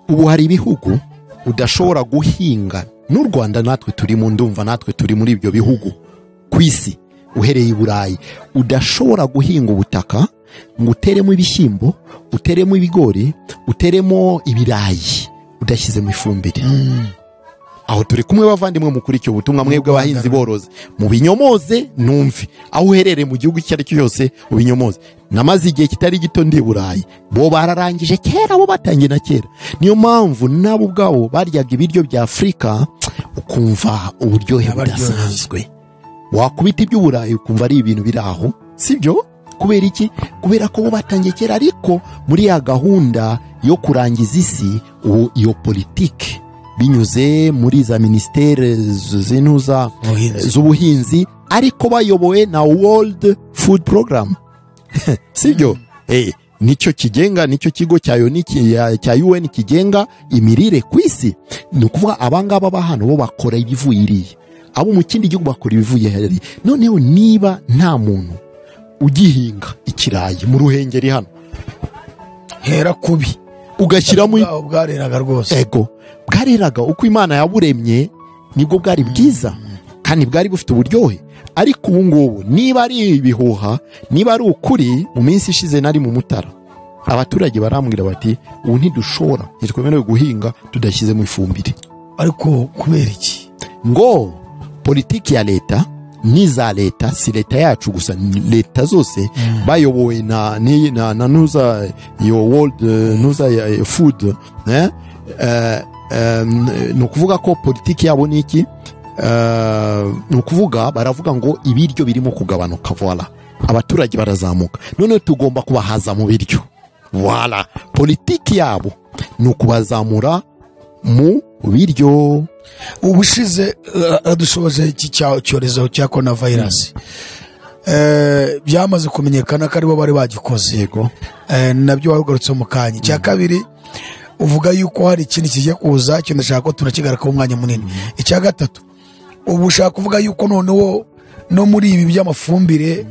Ubu hari ibihugu udashobora guhinga, n'u Rwanda natwe turi mu ndumva, natwe turi muri ibyo bihugu ku isi. Uhereye i Burayi udashobora guhinga ubutaka ngo uteremo ibishyimbo, uteremo ibigori, uteremo ibirayi, udashyize mu ifumbire. Aho turi kumwe bavandimwe mukuri icyo butumwa mwebwe abahinzi borozi mu binyomoze numve aho uherereye mu gihugu icyo ari cyo cyose ubinyomoze. Namaze igihe kitari gito ndi Burayi, bo bararangije kera, bo batangiye na kera. Niyo mpamvu nabo ubwabo baryaga ibiryo bya Afurika ukumva uburyohe budasanzwe, wakubita iby'Uburayi ukumva ari ibintu biri aho, sibyo? Kubera iki? Kubera ko bo batangiye kera, ariko muri ya gahunda yo kurangiza isi iyo politike binyuze muri za ministere zinuza z'ubuhinzi, ariko bayobowe na World Food Program. Sibyo? Nicyo kigenga, nicyo kigo cya UN kigenga imirire ku isi. Ni ukuvuga abangaba bahano bo bakora ibivuye iriye, abo mu kindi gihugu bakora ibivuye hariya. Noneho niba nta muntu ugihinga ikirayi mu Ruhengeri hano, hera kubi ugashyiramo bwareraga rwose, ego bwareraga uko Imana yaburemye, nibwo bwari bwiza kandi bwari bufite uburyohe. Ariko ubu ngubu niba ari ibihuha, niba ari ukuri, mu minsi ishize nari mu Mutara, abaturage barambwira bati ubu ntidushobora, ntitwemerewe guhinga tudashyize mu ifumbire. Ariko kubera iki? Ngo politiki ya leta niza leta, si leta yacu gusa, leta zose bayobowe na nuza yo World nuza ya food, ni ukuvuga ko politiki yabo ni iki? Ni ukuvuga baravuga ngo ibiryo birimo kugabanuka, voila, abaturage barazamuka, none tugomba kubahaza mu biryo, voila. Politiki yabo ni ukubazamura mu biryo. Ubushize dushoje iki cyorezo cya coronavirus, byamaze kumenyekana ko aribo bari bagikoze, yego, nabyo warugarutse mu kanya. Cya kabiri uvuga yuko hari ikindi kigiye kuza, cyo ndashaka ko tunakigarakaho umwanya munini. Icya gatatu ubu ushaka kuvuga yuko noneho no muri ibi by'amafumbire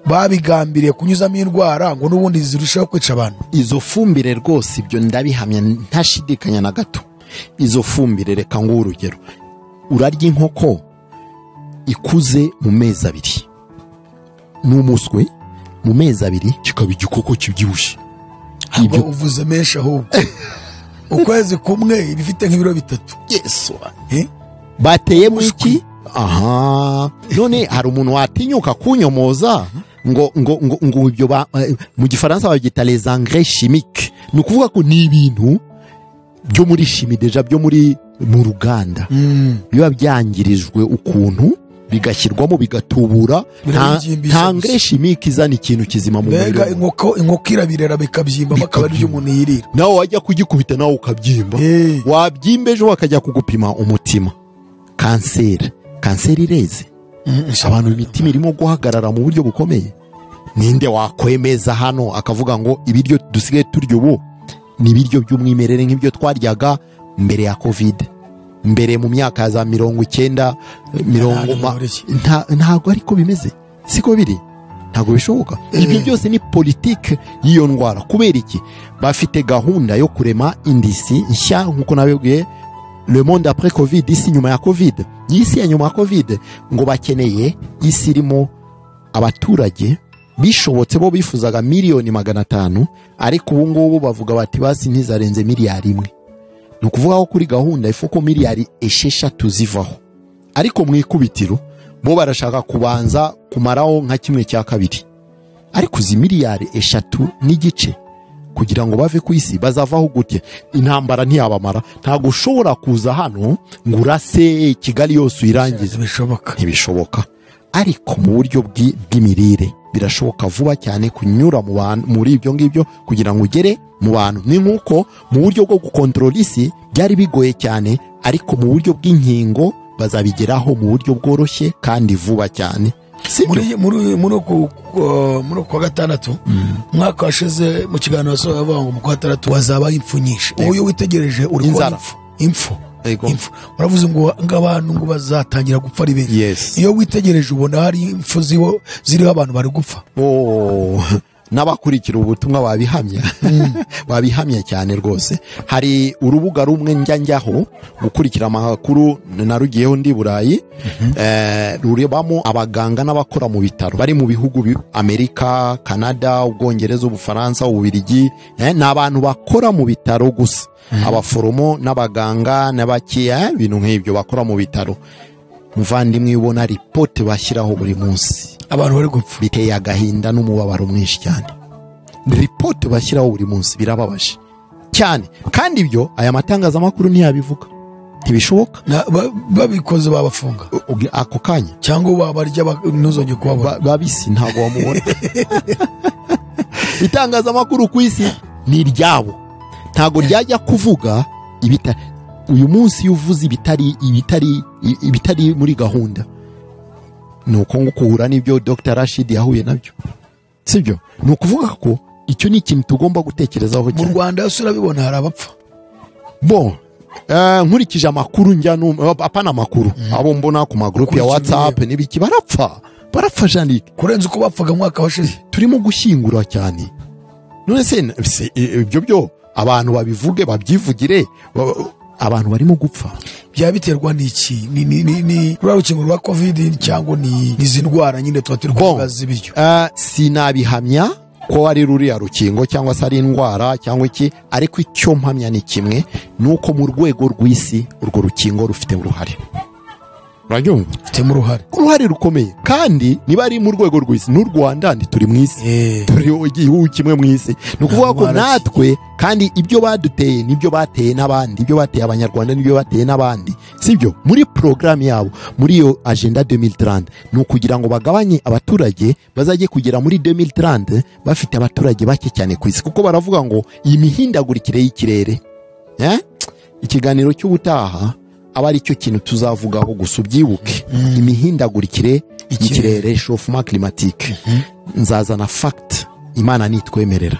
babigambiriye kunyuzamo indwara ngo n'ubundi zirushaho kwica abantu. Izo fumbire rwose ibyo ndabihamya ntashidikanya na gato. Izo fumbire, reka ngo urugero, urarya inkoko ikuze mu mezi 2, n'umuswe mu mezi 2 kikaba igikoko kibyibushye. Ibyo uvuze menshi ahubwo ukwezi kumwe ibifite nk'ibiro 3. Yesu, bateye mu iki? Aha, none hari umuntu watinyuka kunyomoza ngo ibyo mu Gifaransa babyita les engrais chimiques. Ni ukuvuga ko ni ibintu byo muri chimie, deja byo mu ruganda, biba byangirijwe ukuntu bigashyirwamo bigatubura. Nta engrais chimique izana ikintu kizima mu mubiri. Mbega inkoko irabirera bikabyimba, bakaba ari umuntu yirira, nawe wajya kugikubita nawe ukabyimba. Wabyimba ejo bakajya kugupima umutima, kanseri ireze. Abantu imitima irimo guhagarara mu buryo bukomeye. Ninde wakwemeza hano akavuga ngo ibiryo dusigaye turya ubu ni ibiryo by'umwimerere nk'ibyo twaryaga mbere ya covid, mbere mu myaka ya za 90, ntago ariko bimeze, siko biri, ntago bishoboka. Ibyo byose ni politike y'iyo ndwara. Kubera iki? Bafite gahunda yo kurema indisi nshya, nkuko nabibwiye, le monde après covid, isi nyuma ya covid, isi ya nyuma ya covid, ngo bakeneye isi irimo abaturage bishobotse bo bifuzaga 500,000, ariko ubu ngubu bavuga bati basi ntizarenze 1,000,000. Ni ukuvuga ko kuri gahunda ifuko 6 zivaho, ariko mu ikubitiro bo barashaka kubanza kumaraho nka 1/2, ariko zi 3.5 kugira ngo bave ku isi bazavaho gute? Intambara ntiyabamara. Ntago ushobora kuza hano ngo urase Kigali yose uyirangize, ntibishoboka. Ariko mu buryo bw'imirire birashoboka vuba cyane kunyura mu bantu muri ibyo ngibyo kugira ngo ugere mu bantu. Ni nkuko mu buryo bwo gukontrola isi byari bigoye cyane, ariko mu buryo bw'inkingo bazabigeraho mu buryo bworoshye kandi vuba cyane. muri kwa gatandatu mwaka washize mu kiganiro basohoye bavuga ngo mu kwa gatandatu wazaba impfunyisha. Uyu witegereje uri kubona impfu, uravuze ngo abantu ngo bazatangira gupfa ari benshi. Iyo witegereje ubona hari impfu ziriho abantu bari gupfa. n'abakurikira ubutumwa babihamya babihamya cyane rwose. Hari urubuga rumwe njyaho gukurikira amakuru narugiyeho ndi Burayi, rurebamo abaganga n'abakora mu bitaro bari mu bihugu Amerika, Canada, Ubwongereza, Ubufaransa, Ububirigi, n'abantu bakora mu bitaro gusa, abaforomo n'abaganga n'abakiya, ibintu nk'ibyo bakora mu bitaro. Muvandimwe ubona report bashyiraho buri munsi, abantu bari gupfa, biteye agahinda n'umubabaro mwinshi cyane. Report bashyiraho buri munsi birababaje cyane, kandi ibyo aya matangazamakuru ntiyabivuga, ntibishoboka. Babikoze babafunga ako kanya, cyangwa babarya ntuzonge kubabona babisi, ntago wamubona. Itangazamakuru ku isi ni iryabo, ntago ryajya kuvuga uyu munsi yuvuze ibitari muri gahunda. Nuko ngukuhura n'ibyo Dr. Rashid yahuye nabyo, sibyo? Nukuvuga ko icyo ni ikintu tugomba gutekerezaho cyane. Mu Rwanda yose urabibona hari abapfa. Nkurikije amakuru apana amakuru abo mbona ku magroup ya WhatsApp n'ibiki, barapfa Jean-Luc, kurenza uko bapfaga mwaka washize. Turimo gushyingura cyane. None se ibyo abantu babivuge, babyivugire, abantu barimo gupfa. Byabiterwa n'iki? Ni rukingo rwa covid cyangwa ni izi ndwara nyine tuba turi kubaza ibyo? Sinabihamya ko ari ruriya rukingo cyangwa se ari indwara cyangwa iki, ariko icyo mpamya ni kimwe, nuko mu rwego rw'isi urwo rukingo rufite uruhare. Urabyumva? Rufitemo uruhare rukomeye, kandi niba ari mu rwego rw'isi, n'u Rwanda turi mu isi, turi igihugu kimwe mu isi. Ni ukuvuga ko natwe, kandi ibyo baduteye nibyo bateye n'abandi, ibyo bateye abanyarwanda nibyo bateye n'abandi, sibyo? Muri programme yabo, muri iyo agenda 2030, ni ukugira ngo bagabanye abaturage, bazajye kugera muri 2030 bafite abaturage bake cyane ku isi, kuko baravuga ngo iyi mihindagurikire y'ikirere, ikiganiro cy'ubutaha aba ari cyo kintu tuzavugaho gusa ubyibuke. Imihindagurikire y'ikirere, chauffement climatique, nzazana fact Imana nitwemerera,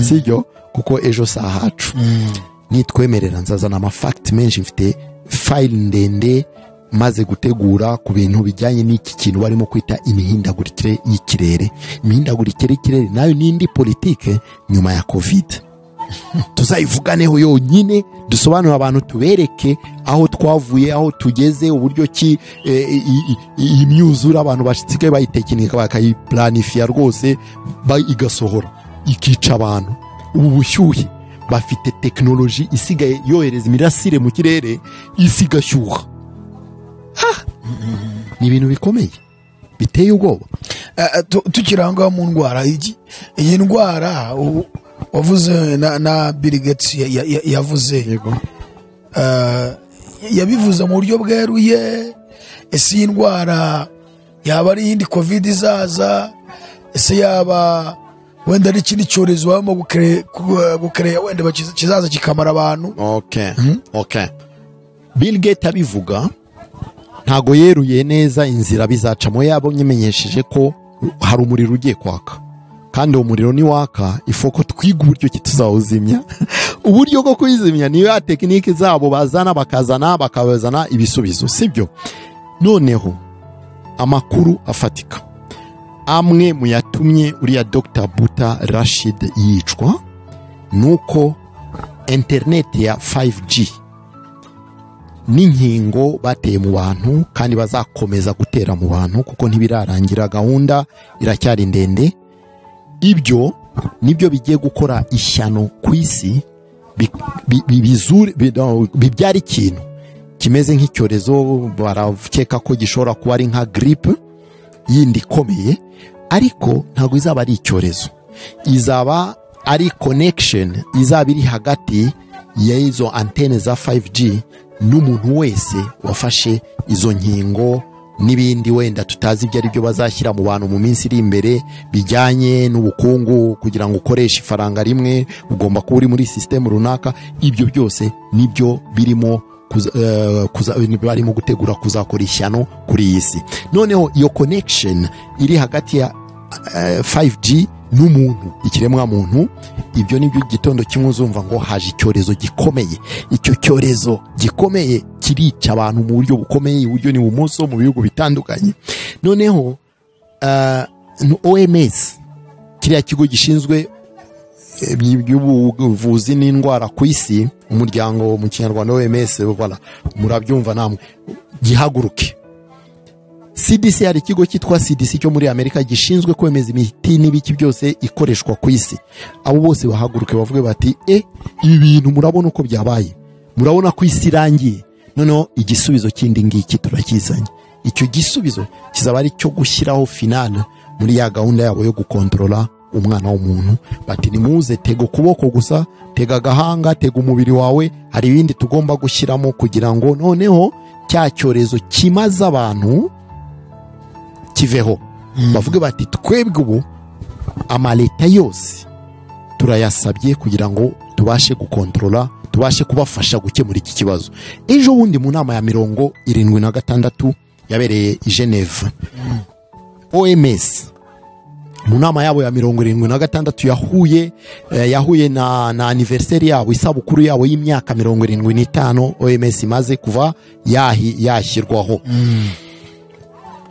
sibyo? Kuko ejo sahacu nitwemerera nzazana amafact menshi, mfite file ndende maze gutegura ku bintu bijyanye n'iki kintu barimo kwita imihindagurikire y'ikirere. Imihindagurikire y'ikirere nayo n'indi politike nyuma ya covid tuzayivuganeho yonyine, dusobanura abantu, tubereke aho twavuye, aho tugeze, uburyo ki imyuzure abantu basigaye bayitekinika bakayiplanifia rwose, igasohora ikica abantu. Ubu bushyuhe bafite tekinoloji isigaye yohereza imirasire mu kirere, isi igashyuha. Ni ibintu bikomeye biteye ubwoba. Tukiranga mu ndwara iyi ndwara wavuze na Bill Gates yavuze, yabivuze mu buryo bweruye. Ese iyi ndwara yaba ari iyindi covid izaza? Ese yaba wenda ari ikindi cyorezo barimo gukereya wenda kizaza kikamara abantu? Okay. Bill Gates abivuga ntago yeruye neza inzira bizacamo, yabo nyimenyesheje ko hari umuriro ugiye kwaka, kandi uwo muriro ni waka, ifoko twiga uburyo ki tuzawuzimya. Uburyo bwo kuyizimya niyo ya tekinike zabo bakabazana ibisubizo, sibyo? Noneho amakuru afatika amwe mu yatumye uriya Dr. Buta Rashid yicwa nuko internet ya 5G n'inkingo bateye mu bantu, kandi bazakomeza gutera mu bantu kuko ntibirarangira, gahunda iracyari ndende. Ibyo nibyo bigiye gukora ishyano ku isi, bibyara ikintu kimeze nk'icyorezo. Barakeka ko gishobora kuba ari nka grippe yindi ikomeye, ariko ntabwo izaba ari icyorezo, izaba ari connection, izaba iri hagati ya izo antene za 5G n'umuntu wese wafashe izo nkingo n'ibindi wenda tutazi ibyo ari byo bazashyira mu bantu mu minsi iri imbere, bijyanye n'ubukungu. Kugira ngo ukoreshe ifaranga rimwe ugomba kuba uri muri system runaka. Ibyo byose nibyo birimo barimo gutegura kuzakora ishyano kuri iyi si. Noneho iyo connection iri hagati ya 5G n'umuntu, ikiremwa muntu, ibyo nibyo gitondo kimwe uzumva ngo haje icyorezo gikomeye. Icyo cyorezo gikomeye kirica abantu mu buryo bukomeye, uburyo ni bumoso mu bihugu bitandukanye. Noneho OMS kiriya kigo gishinzwe iby'ubuvuzi n'indwara ku isi, umuryango mu kinyarwanda OMS, murabyumva namwe, gihaguruke. CDC, hari ikigo cyitwa CDC cyo muri Amerika gishinzwe kwemeza imiti n'ibiki byose ikoreshwa ku isi. Abo bose bahaguruke bavuge bati ibi bintu murabona uko byabaye, murabona ko isi irangiye, noneho igisubizo kindi ngiki turakizanye. Icyo gisubizo kizaba ari cyo gushyiraho finale muri ya gahunda yabo yo gukontrola umwana w'umuntu. Bati nimuze, tega ukuboko gusa, tega agahanga, tega umubiri wawe, hari ibindi tugomba gushyiramo kugira ngo noneho cya cyorezo kimaze abantu kiveho. Bavuge bati twebwe ubu amaleta yose turayasabye kugira ngo tubashe gukontrola, tubashe kubafasha gukemura iki kibazo. Ejo bundi mu nama ya 76 yabereye i Geneve, OMS mu nama yabo ya 76 yahuye na anniversaire yabo, isabukuru yabo y'imyaka 75 OMS imaze kuva yashyirwaho.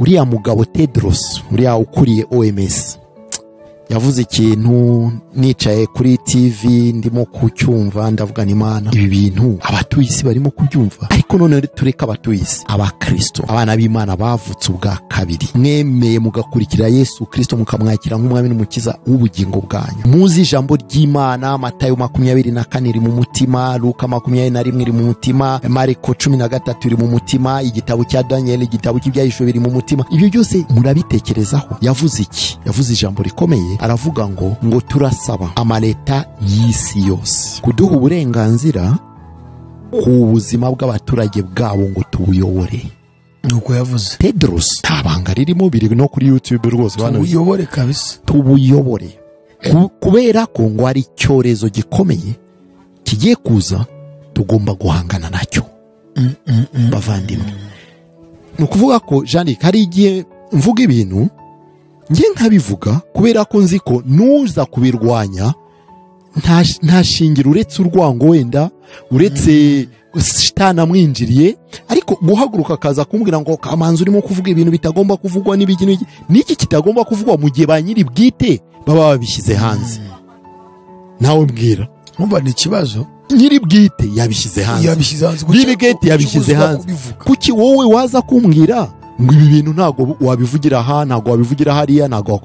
Uriya mugabo Tedros, uriya ukuriye OMS, yavuze ikintu nicaye kuri TV ndimo kucyumva, ndavuga ni Imana, ibi bintu abatuye isi barimo kubyumva. Ariko none tureka abatuye isi, abakristo, abana b'Imana bavutse ubwa kabiri, mwemeye mugakurikira Yesu Kristo, mukamwakira nk'umwami n'umukiza w'ubugingo bwanyu. Muzi ijambo ry'Imana, Matayo 24 iri mu mutima, Luka 21 iri mu mutima, Mariko 13 iri mu mutima, igitabo cya Daniel, igitabo cy'ibyahishuwe biri mu mutima. Ibyo byose murabitekerezaho. Yavuze iki? Yavuze ijambo rikomeye, aravuga ngo turasaba amaleta y'isi yose kuduha uburenganzira ku buzima bw'abaturage bwabo ngo tubuyobore. Nuko yavuze Tedros, tabanga ririmo biri no kuri YouTube rwose, tubuyobore kabisa, tubuyobore. Kubera ko ngo ari icyorezo gikomeye kigiye kuza, tugomba guhangana nacyo. Bavandimwe, nukuvuga ko Jean-Luc, hari igihe mvuga ibintu nge nkabivuga kubera ko nzi ko nuza kubirwanya nta shingiro uretse urwango, wenda uretse shitani amwinjiriye. Ariko guhaguruka akaza kumbwira ngo Kamanzi urimo kuvuga ibintu bitagomba kuvugwa n'iki kitagomba kuvugwa mu gihe ba nyiri bwite baba babishyize hanze, nawe mbwira, umva ni ikibazo. Nyiri bwite yabishyize hanze, nyiri bwite yabishyize hanze. Kuki wowe waza kumbwira ngo ibi bintu ntago wabivugira aha, ntago wabivugira hariya, ntago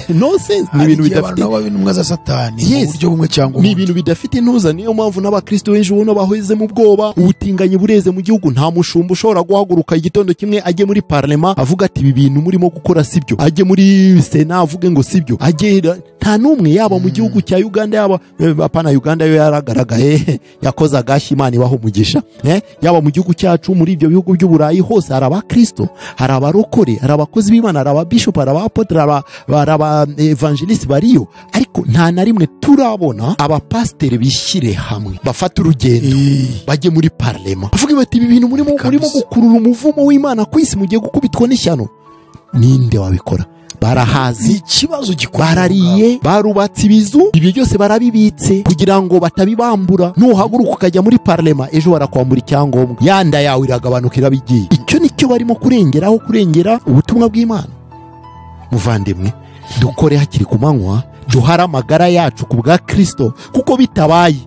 no sense? Ni ibintu bidafite n'umwe za Satani mu buryo bumwe cyangwa ni ibintu bidafite intuza. Niyo mpamvu n'abakristo benshi ubona baheze mu bwoba, ubutinganyi bureze mu gihugu. Nta mushumba ushobora guhaguruka igitondo kimwe ajye muri parlement avuga ati ibi bintu murimo gukora sibyo, ajye muri Sena avuge ngo sibyo, agera nta numwe, yaba mu gihugu cya Uganda, yaba apana Uganda yo yaragaragaye yakoze agashyi, Imana ibaho umugisha, yaba mu gihugu cyacu, muri ibyo bihugu by'Uburayi hose hari abakristo, hari abarokore, hari abakozi b'Imana, hari ababishop, hari abapotre, hari aba evangelist bariyo. Ariko nta na rimwe turabona abapasiteri bishyire hamwe bafata urugendo bajye muri parlement bavuga bati ibi bintu murimo gukurura umuvumo w'Imana ku isi, mugiye gukubitwa n'ishyano. Ninde wabikora? Barahazi, ikibazo gikomeye, barariye, barubatse ibizu, ibyo byose barabibitse kugira ngo batabibambura. Nuhaguruka ukajya muri parlement, ejo barakwambura icyangombwa, yanda yawe iragabanuka irabigiye. Icyo nicyo barimo kurengeraho, kurengera ubutumwa bw'Imana. Muvandimwe, dukore hakiri ku manywa, duhara amagara yacu ku bwa Kristo, kuko bitabaye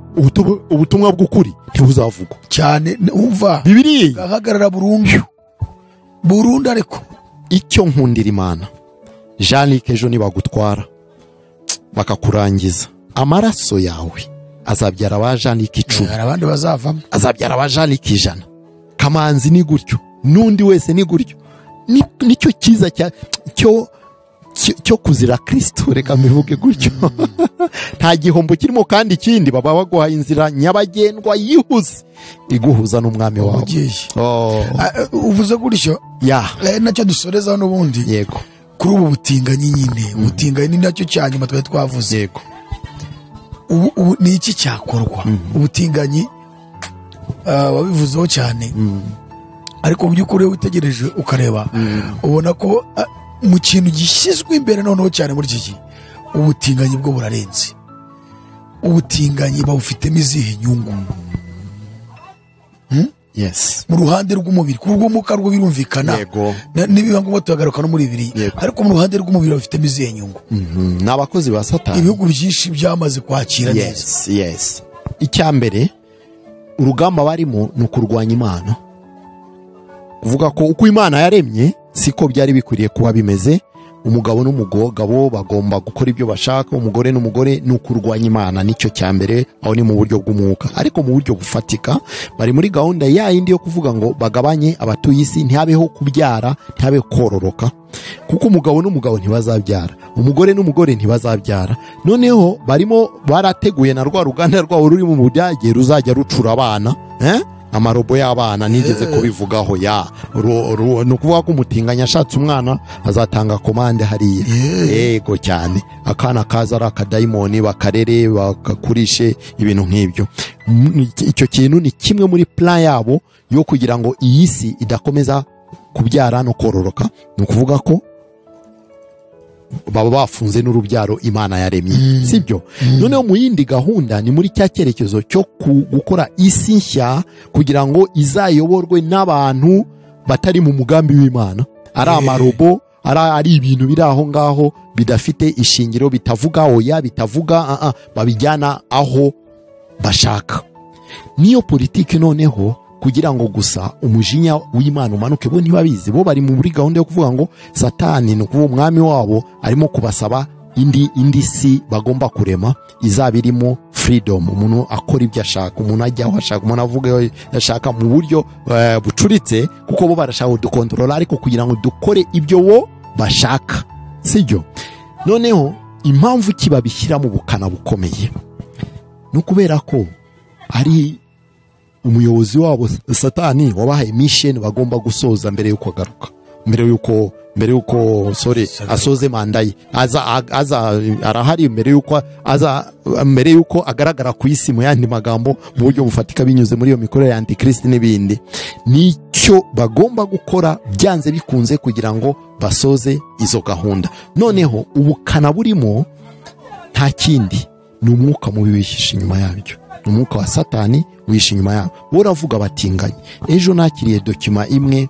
ubutumwa bw'ukuri ntibuzavugwa cyane. Umva Bibiliya gahagarara burundu. Ariko icyo nkundira Imana, Jean-Luc, ejo nibagutwara bakakurangiza, amaraso yawe azabyara aba Jean-Luc 10, abandi bazavamo azabyara aba Jean-Luc 100. Kamanzi ni gutyo, n'undi wese ni gutyo. Nicyo cyiza cyo kuzira Kristo, reka mbivuge gutyo. Nta gihombo kirimo, kandi ikindi baba baguhaye inzira nyabagendwa yihuse iguhuza n'umwami wawe. Uvuze gutyo, nacyo dusorezaho n'ubundi. Yego, kuri ubu butinganyi nyine, ubutinganyi ni nacyo cyanyuma twari twavuze. Yego, ubu ni iki cyakorwa? Ubutinganyi wabivuzeho cyane, ariko mu by'ukuri witegereje ukareba, ubona ko mu kintu gishyizwe imbere noneho cyane muri iki gihe, ubutinganyi bwo burarenze. Ubutinganyi bawufitemo izihe nyungu? yes mu ruhande rw'umubiri ku rw'umwuka rwo birumvikana Yego. nibiba ngombwa tuhagaruka no muri bibiri Yego. ariko mu ruhande rw'umubiri bafitemo izihe nyungu ni abakozi ba satani. ibihugu byinshi byamaze kwakira neza yes yes icya mbere urugamba barimo ni ukurwanya Imana, kuvuga ko uko Imana yaremye siko byari bikwiriye kuba bimeze. Umugabo n'umugabo bagomba gukora ibyo bashaka, umugore n'umugore ni ukurwanya Imana. Nicyo cya mbere, aho ni mu buryo bw'umwuka. Ariko mu buryo bufatika bari muri gahunda ya yindi yo kuvuga ngo bagabanye abatuye isi, ntihabeho kubyara, ntihabeho kororoka, kuko umugabo n'umugabo ntibazabyara, umugore n'umugore ntibazabyara. Noneho barimo barateguye na rwa ruganda rwabo ruri mu Budage ruzajya rucura abana, amarobo y'abana. Nigeze kubivugaho ni ukuvuga ko umutinganya ashatse umwana azatanga komande hariya. Yego cyane, akana kaza ari akadayimoni bakarere bakakurishe ibintu nk'ibyo. Icyo kintu ni kimwe muri plan yabo yo kugira ngo iyi si idakomeza kubyara no kororoka. Ni ukuvuga ko baba bafunze n'urubyaro Imana yaremye, sibyo? Noneho mu yindi gahunda ni muri cya cyerekezo cyo gukora isi nshya kugira ngo izayoborwe n'abantu batari mu mugambi w'Imana, ari amarobo, ari ibintu biri aho ngaho bidafite ishingiro, bitavuga oya, bitavuga babijyana aho bashaka. Niyo politiki noneho kugira ngo gusa umujinya w'Imana umanuke. Bo ntibabizi, bo bari muri gahunda yo kuvuga ngo Satani ni ukuvuga umwami wabo arimo kubasaba indi si bagomba kurema, izaba irimo freedom, umuntu akora ibyo ashaka, umuntu ajya aho ashaka, umuntu avuga ashaka mu buryo bucuritse, kuko bo barashaka kudukontrola ariko kugira ngo dukore ibyo wo bashaka, sibyo? Noneho impamvu kibabishyira mu bukana bukomeye no kubera ko ari umuyobozi wabo Satani wabahaye mission bagomba gusoza mbere yuko agaruka, mbere yuko asoze manda ye, arahari mbere yuko agaragara ku isi, mu yandi magambo mu buryo bufatika binyuze muri iyo mikorere ya Antichrist n'ibindi. Nicyo bagomba gukora byanze bikunze kugira ngo basoze izo gahunda. Noneho ubukana burimo nta kindi, ni umwuka mubi wihishe inyuma yabyo, ni umwuka wa Satani wihishe inyuma yabo. Boravuga batinganye. Ejo nakiriye dokima imwe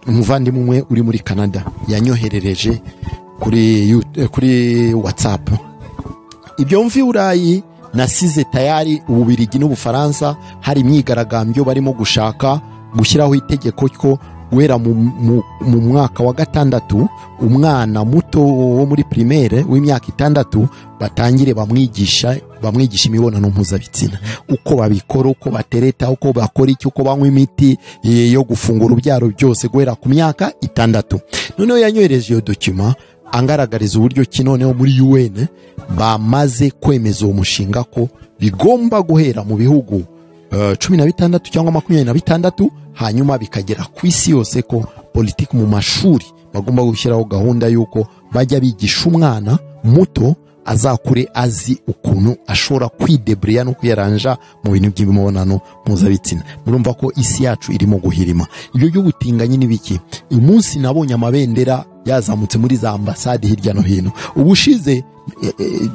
umuvandimwe umwe uri muri Canada yanyoherereje kuri WhatsApp. Ibyo mvi Burayi nasize tayari Ububirigi n'Ubufaransa hari imyigaragambyo barimo gushaka gushyiraho itegeko ko guhera mu mwaka wa 6 umwana muto wo muri primaire w'imyaka 6 batangire bamwigisha imibonano mpuzabitsina, uko babikora, uko batereta, uko bakora iki, uko banywa imiti yo gufungura ubyaro, byose guhera ku myaka 6. Noneho yanyohereje iyo document angaragariza uburyo kinoneho muri UN bamaze kwemeza uwo mushinga ko bigomba guhera mu bihugu 16 cyangwa 26, hanyuma bikagera ku isi yose, ko politiki mu mashuri bagomba gushyiraho gahunda yuko bajya bigisha umwana muto azakure azi ukuntu ashobora kwidebriya no kwiranja mu bintu by'imibonano mpuzabitsina. Murumva ko isi yacu irimo guhirima. Ibyo by'ubutinganyi ni biki? Uyu munsi nabonye amabendera yazamutse muri za ambasade hirya no hino. Ubushize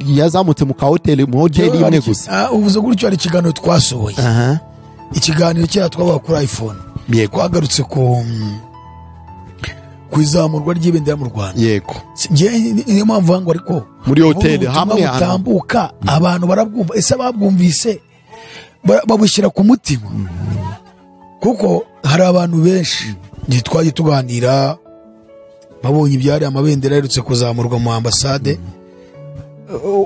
yazamutse mu hoteli imwe gusa. Uvuze gutyo hari ikiganiro twasohoye. Ikiganiro cya twabaga kuri iPhone. Twagarutse ku izamurwa ry'ibendera mu Rwanda. Yego. Niyo mpamvu ngo ariko muri hoteli hamwe butambuka abantu barabwumva, ese babwumvise babushyira ku mutima, kuko hari abantu benshi twagiye tuganira babonye ibyari amabendera yerutse kuzamurwa mu ambasade,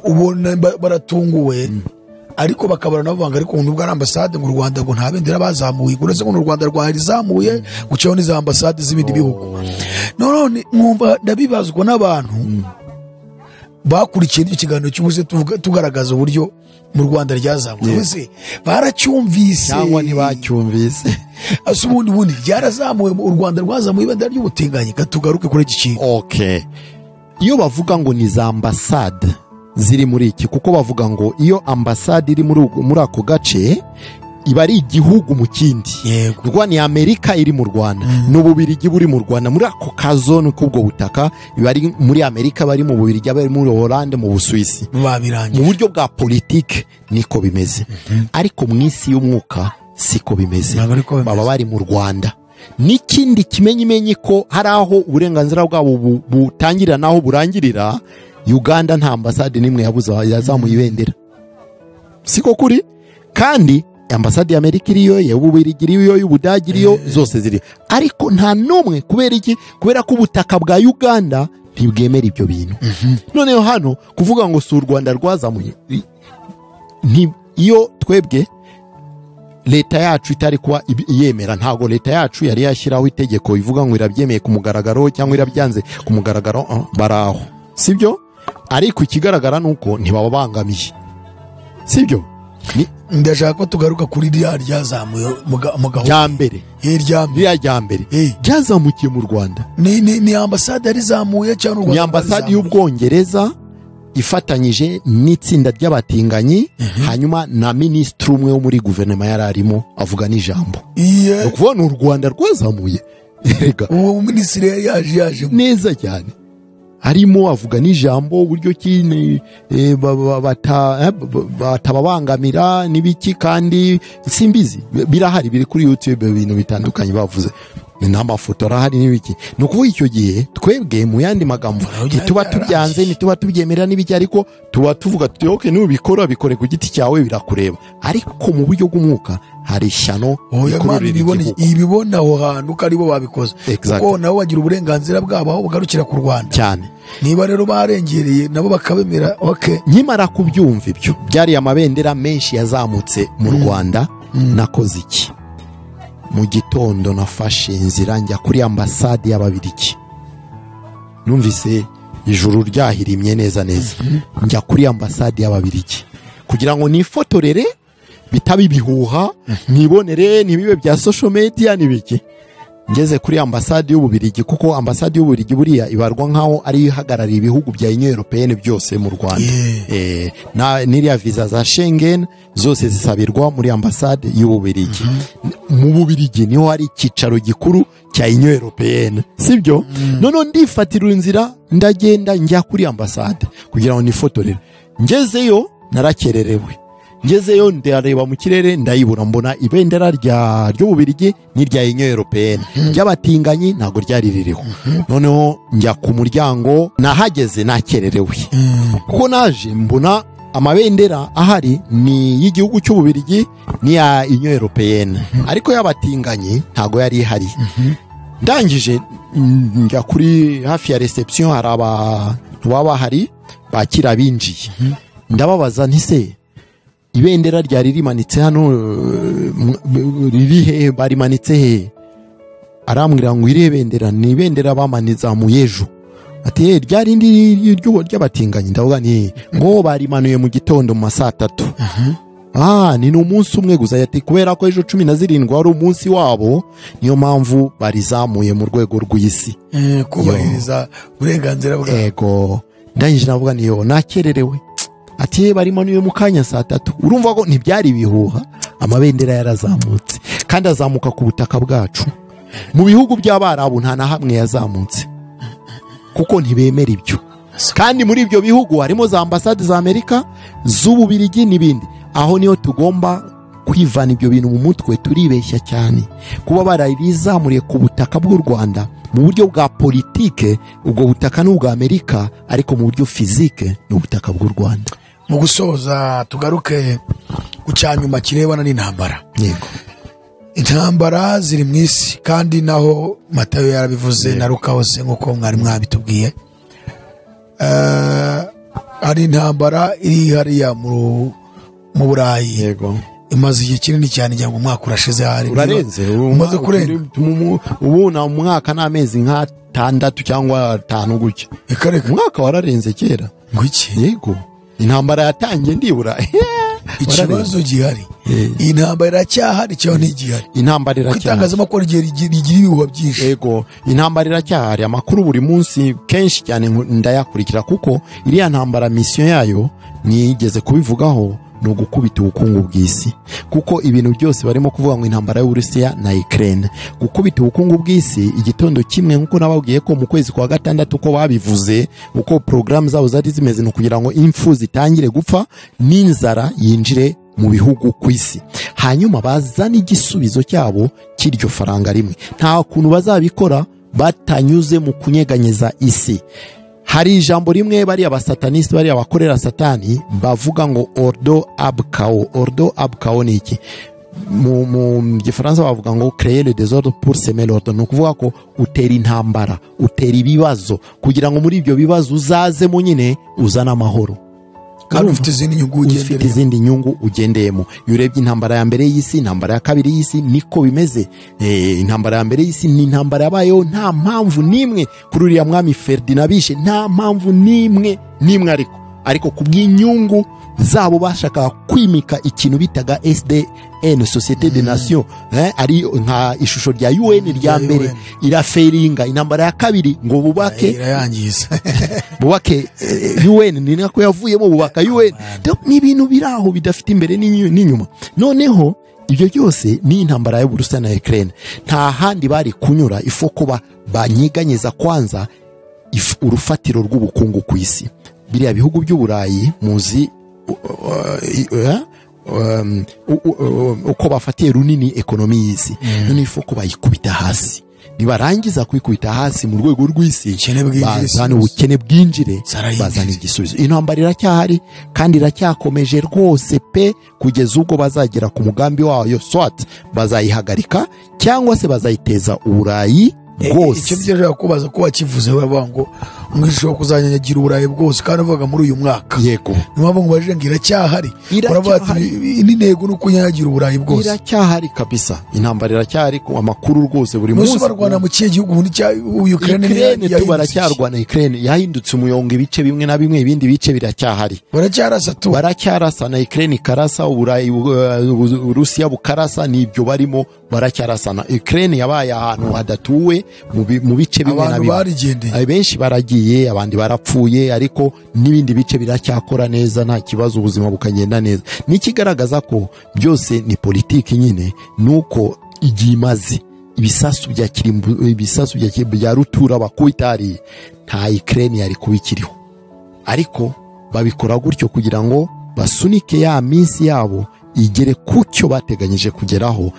ubona baratunguwe, ariko bakabara nabavanga ariko nubwo ari ambasade mu Rwanda ngo nta bendera bazamuye, uretse ko mu Rwanda rwarizamuye gucaho n'iza ambasade z'ibindi bihugu. None mwumva ndabibazwa n'abantu bakurikiye ikiganiro cy'ubuze tugaragaza uburyo mu Rwanda ryazamuye. Wese baracyumvise cyangwa ntibacyumvise? Ase ubundi ryarazamuye, u Rwanda rwazamuye ibendera ry'ubutinganyi. Katugaruke kuri iki kintu. Okay, iyo bavuga ngo ni za ambasade ziri muri iki, kuko bavuga ngo iyo ambasade iri muri ako gace iba ari igihugu mu kindi. Rwa ni Amerika iri mu Rwanda, n'Ububirigi buri mu Rwanda, muri ako kazone k'ubwo butaka bari muri Amerika, bari mu Bubirigi, bari muri Hollande, mu Busuwisi. Mu buryo bwa politike niko bimeze. Ariko mu isi y'umwuka siko bimeze, Ntabwo ariko bimeze. baba bari mu Rwanda. N'ikindi kimenyimenyi ko hari aho uburenganzira bwabo butangirira n'aho burangirira. Uganda nta ambasade n'imwe yazamuye ibendera, siko kuri? Kandi ambasade y'Amerika iriyo, y'Ububiligi iriyo, y'Ubudage iriyo, zose ziri, ariko nta n'umwe. Kubera iki? Kubera ko ubutaka bwa Uganda ntibwemera ibyo bintu. Noneho hano kuvuga ngo si u Rwanda rwazamuye, iyo twebwe leta yacu itari kuba yemera, ntago leta yacu yari yashyiraho itegeko ivuga ngo irabyemeye ku mugaragaro cyangwa irabyanze ku mugaragaro, baraho, sibyo? Ariko ikigaragara nuko ntibabangamiye, sibyo? Ndashaka ko tugaruka kuri ryazamuye mugabo ryambere, ryambere ryazamukiye mu Rwanda. Ni ambasade yarizamuye cyangwa ni ambasade y'Ubwongereza ifatanyije n'itsinda ry'abatinganyi, hanyuma na minisitiri umwe wo muri guverinoma yari arimo avuga n'ijambo. No kuvuga ni u Rwanda rwazamuye. Uwo minisitiri yaje neza cyane, harimo avuga n'ijambo uburyo ki batababangamira n'ibiki, kandi simbizi birahari, biri kuri YouTube, ibintu bitandukanye bavuze, n'amafoto arahari n'ibiki. Ni ukuvuga icyo gihe twebwe mu yandi magambo ntituba tubyanze, ntituba tubyemera n'ibiki, ariko tuba tuvuga tuti okay, nubikora bikore ku giti cyawe, birakureba. Ariko mu buryo bw'umwuka hari ishyano ibibona aho hantu ko aribo babikoze, kuko nabo bagira uburenganzira bwabo aho bugarukira ku Rwanda cyane. Niba rero barengereye nabo bakabemera, okay. Nkimara kubyumva ibyo byari amabendera menshi yazamutse mu Rwanda, nakoze iki? Mu gitondo nafashe inzira njya kuri ambasade y'Ababiligi. Numvise ijuru ryahirimye neza neza, njya kuri ambasade y'Ababiligi kugira ngo nifotorere, bitabi bihuha, nibonere ntibibe bya social media n'ibiki. Ngeze kuri ambasade y'Ububiligi, kuko ambasade y'Ububiligi buriya ibarwa nkaho ari ihagarariye ibihugu bya Union Européenne byose mu Rwanda. Na niriya visa za Schengen zose zisabirwa muri ambasade y'Ububiligi. Mu Bubiligi niho hari ikicaro gikuru cya Union Européenne, sibyo? None ndifatira inzira ndagenda njya kuri ambasade kugira ngo nifotorere. Ngezeyo narakererewe. Ngezeyo ndareba mu kirere ndayibura, mbona ibendera ry'Ububiligi n'irya Union Européenne, ry'abatinganyi ntago ryari ririho. Noneho njya ku muryango, nahageze nakererewe, kuko naje mbona amabendera ahari ni y'igihugu cy'Ububiligi n'iya Union Européenne, ariko y'abatinganyi ntago yari ihari. Ndangije njya kuri hafi ya reception, hari abantu baba bahari bakira binjiye. Ndababaza nti se ibendera ryari rimanitse hano riri hehe, barimanitse hehe? Arambwira ngo iri bendera ni ibendera bamanizamuye ejo. Ati ryari ndi ry'abatinganyi. Ndavuga ni ngo barimanuye mu gitondo mu 3:00. Ni umunsi umwe gusa. Yati kubera ko ejo 17 wari umunsi wabo, niyo mpamvu barizamuye mu rwego rw'isi, kubahiriza uburenganzira bwabo. Yego. Ndangije navuga niyo nakererewe. Ati barimanuye mu kanya 3:00. Urumva ko ntibyari ibihuha, amabendera yarazamutse, kandi azamuka ku butaka bwacu. Mu bihugu by'Abarabu nta na hamwe yazamutse, kuko ntibemera ibyo. Kandi muri ibyo bihugu harimo za ambasade za Amerika, z'Ububiligi n'ibindi. Aho niyo tugomba kwivana ibyo bintu mu mutwe, turibeshya cyane. Kuba bararizamuriye ku butaka bw'u Rwanda mu buryo bwa politike, ubwo butaka n'ubwa Amerika, ariko mu buryo fizike ni ubutaka bw'u Rwanda. Mu gusoza tugaruke ucyanyuma kirebana n'intambara. Yego. Intambara ziri mu isi, kandi naho Matayo yarabivuze na Luka hose nk'uko mwari mwabitubwiye. Hari intambara iri hariya mu Burayi. Yego. Imaze igihe kinini cyane, njya mu mwaka urashize, hari urarenze umaze kurenga. Ubu na mwaka n'amezi nka 6 cyangwa 5 gutyo. Umwaka wararenze kera. Ngwiki? Yego. Intambara yatangiye ndibura. Ikibazo gihari, intambara iracyahari cyo ntigihari. Intambara iracyahari, itangazamakuru rigira ibihuha byinshi. Yego, intambara iracyahari. Amakuru buri munsi kenshi cyane ndayakurikira, kuko iriya ntambara mission yayo nigeze kubivugaho, no gukubita ubukungu bw'isi, kuko ibintu byose barimo kuvuga ngo intambara y'Uburusiya na Ukraine, gukubita ubukungu bw'isi. Igitondo kimwe nkuko nababwiye ko mu kwezi kwa 6 uko babivuze, uko program zabo zari zimeze, no kugira ngo impfu zitangire gupfa n'inzara yinjire mu bihugu ku isi. hanyuma bazana igisubizo cyabo cy'iryo faranga rimwe. Nta kuntu bazabikora batanyuze mu kunyeganyeza isi. Hari ijambo rimwe bari abasataniste, bari abakorera satani bavuga ngo ordo ab chaos. Ordo ab chaos ni iki? Mu gifaransa bavuga ngo créer le désordre pour semer l'ordre. No kuvuga ko utera intambara, utera ibibazo kugira ngo muri ibyo bibazo uzazemo nyine uzana amahoro. Kandi ufite izindi nyungu ugendeyemo. Iyo urebye intambara ya mbere y'isi, intambara ya kabiri y'isi niko bimeze. Intambara ya mbere y'isi ni intambara yabayeho nta mpamvu nimwe kuri uriya mwami Ferdinand bishe, nta mpamvu nimwe ariko kubw'inyungu zabo bashaka kwimika ikintu bitaga SDN, Société des Nations, ari nka ishusho rya UN rya mbere iraferinga. Intambara ya kabiri ngo bubake UN, ni nako yavuyemo bubaka UN. Ni ibintu biraho bidafite imbere n'inyuma. Noneho ibyo byose ni intambara y'Uburusiya na Ukraine. Nta handi bari kunyura ifoko banyeganyeza kwanza urufatiro rw'ubukungu ku isi. Biriya bihugu by'Uburayi muzi uko bafatiye runini ekonomi y'isi. None ifoko bayikubita hasi. Nibarangiza kwikubita hasi mu rwego rw'isi, bazana ubukene bwinjire, bazana igisubizo. Intambara iracyahari kandi iracyakomeje rwose pe, kugeza ubwo bazagera ku mugambi wayo, swat bazayihagarika cyangwa se bazayiteza Uburayi bwose. Icyo byeje kubaza ko wakivuze bavuga ngo umwisho kuzanyagira Uburayi bwose, kandi avuga muri uyu mwaka. Yego. Niba ngo baje ngira cyahari. Uravuga ati n'intego no kunyagira Uburayi bwose. Iracyahari kabisa. Intambara iracyahari ku amakuru rwose buri munsi. Barwana mu kiye gihugu muri cya Ukraine baracyarwana. Ukraine yahindutse umuyongo, ibice bimwe na bimwe, ibindi bice biracyahari. Baracyarasa na Ukraine karasa, Uburayi Urusiya bukarasa, nibyo barimo baracyarasana. Ukraine yabaye ahantu hadatuwe mu bice bimwe na bimwe. Benshi baragiye, abandi barapfuye, ariko n'ibindi bice biracyakora neza nta kibazo, ubuzima bukagenda neza. Nikigaragaza ko byose ni politiki nyine, nuko igimaze ibisasu bya kirimbu, ibisasu bya rutura bakwitari, nta Ukraine yari kubikiriho. Ariko babikora gutyo kugira ngo basunike ya minsi yabo igere kucyo bateganyije kugeraho.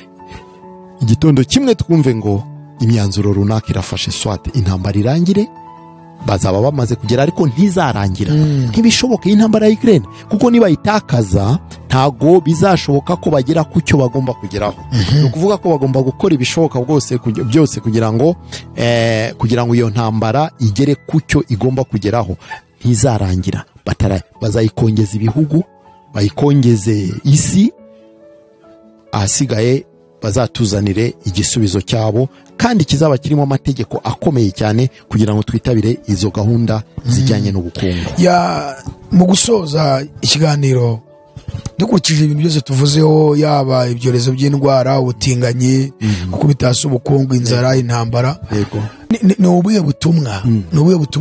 Igitondo kimwe twumve ngo imyanzuro runaka irafashe, swate intambara irangire, bazaba bamaze kugera, ariko ntizarangira. Ntibishoboka intambara ya Ukraine, kuko niba itakaza ntago bizashoboka ko bagera kucyo bagomba kugeraho. No kuvuga ko bagomba gukora ibishoboka byose kugira ngo iyo ntambara igere kucyo igomba kugeraho. Ntizarangira, bazayikongeza ibihugu, bayikongeze isi, ahasigaye bazatuzanire igisubizo cyabo, kandi kizaba kirimo amategeko akomeye cyane kugira ngo twitabire izo gahunda zijyanye n'ubukungu. Mu gusoza ikiganiro, dukurikije ibintu byose tuvuzeho, yaba ibyorezo by'indwara, ubutinganyi, gukubita hasi ubukungu, inzara, intambara, ni ubuhe butumwa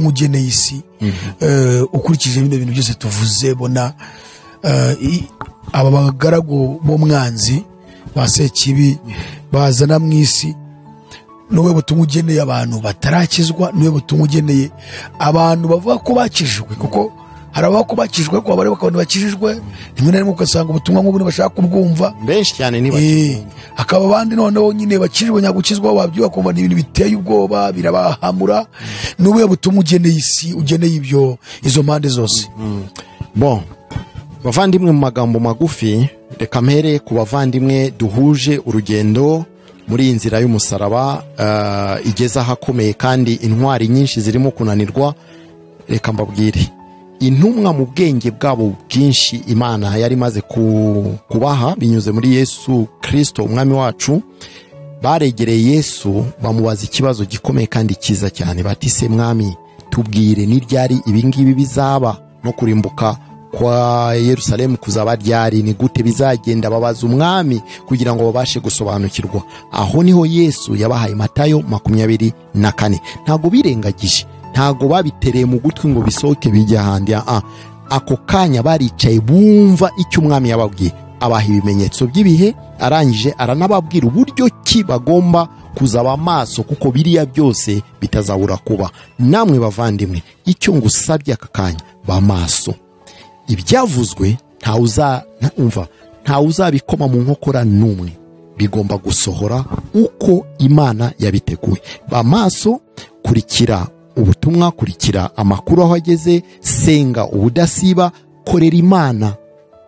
ugeneye isi? Ukurikije bino bintu byose tuvuze, bona aba bagaragu b'umwanzi ba Sekibi bazana mu isi, niwe butumwa ugeneye abantu batarakizwa, niwe butumwa ugeneye abantu bavuga ko bakijijwe, kuko hari abavuga ko bakijijwe ko bareba ko bakijijwe, rimwe na rimwe ugasanga ubutumwa nk'ubu bashaka kubwumva benshi cyane. Hakaba abandi noneho nyine bakijijwe nyagukizwa, babyuka kumva ibintu biteye ubwoba, birabahamura. Niwe butumwa ugeneye isi, ugeneye izo mpande zose. Bavandimwe, mu magambo magufi, reka mpere ku bavandimwe duhuje urugendo muri iyi nzira y'umusaraba igeze ahakomeye kandi intwari nyinshi zirimo kunanirwa. Reka mbabwire, intumwa mu bwenge bwabo bwinshi Imana yari imaze kubaha binyuze muri Yesu Kristo umwami wacu, baregereye Yesu bamubaza ikibazo gikomeye kandi cyiza cyane. Bati, se mwami, tubwire ni ryari ibingibi bizaba, no kurimbuka kwa Yerusalemu kuzaba ryari, ni gute bizagenda? Babaza umwami kugira ngo babashe gusobanukirwa. Aho niho Yesu yabahaye Matayo 24. Ntago birengagije, ntago babitereye mu gutwi ngo bisohoke bijya ahandi. Ako kanya baricaye bumva icyo umwami yababwiye, abaha ibimenyetso by'ibihe, arangije aranababwira uburyo ki bagomba kuzaba maso, kuko biriya byose bitazabura kuba. Namwe bavandimwe, icyo ngusabye aka kanya, ba maso. Ibyavuzwe ntawe uzabikoma mu nkokora n'umwe, bigomba gusohora uko Imana yabiteguye. Bamaso, kurikira ubutumwa, kurikira amakuru aho ageze, senga ubudasiba, korera Imana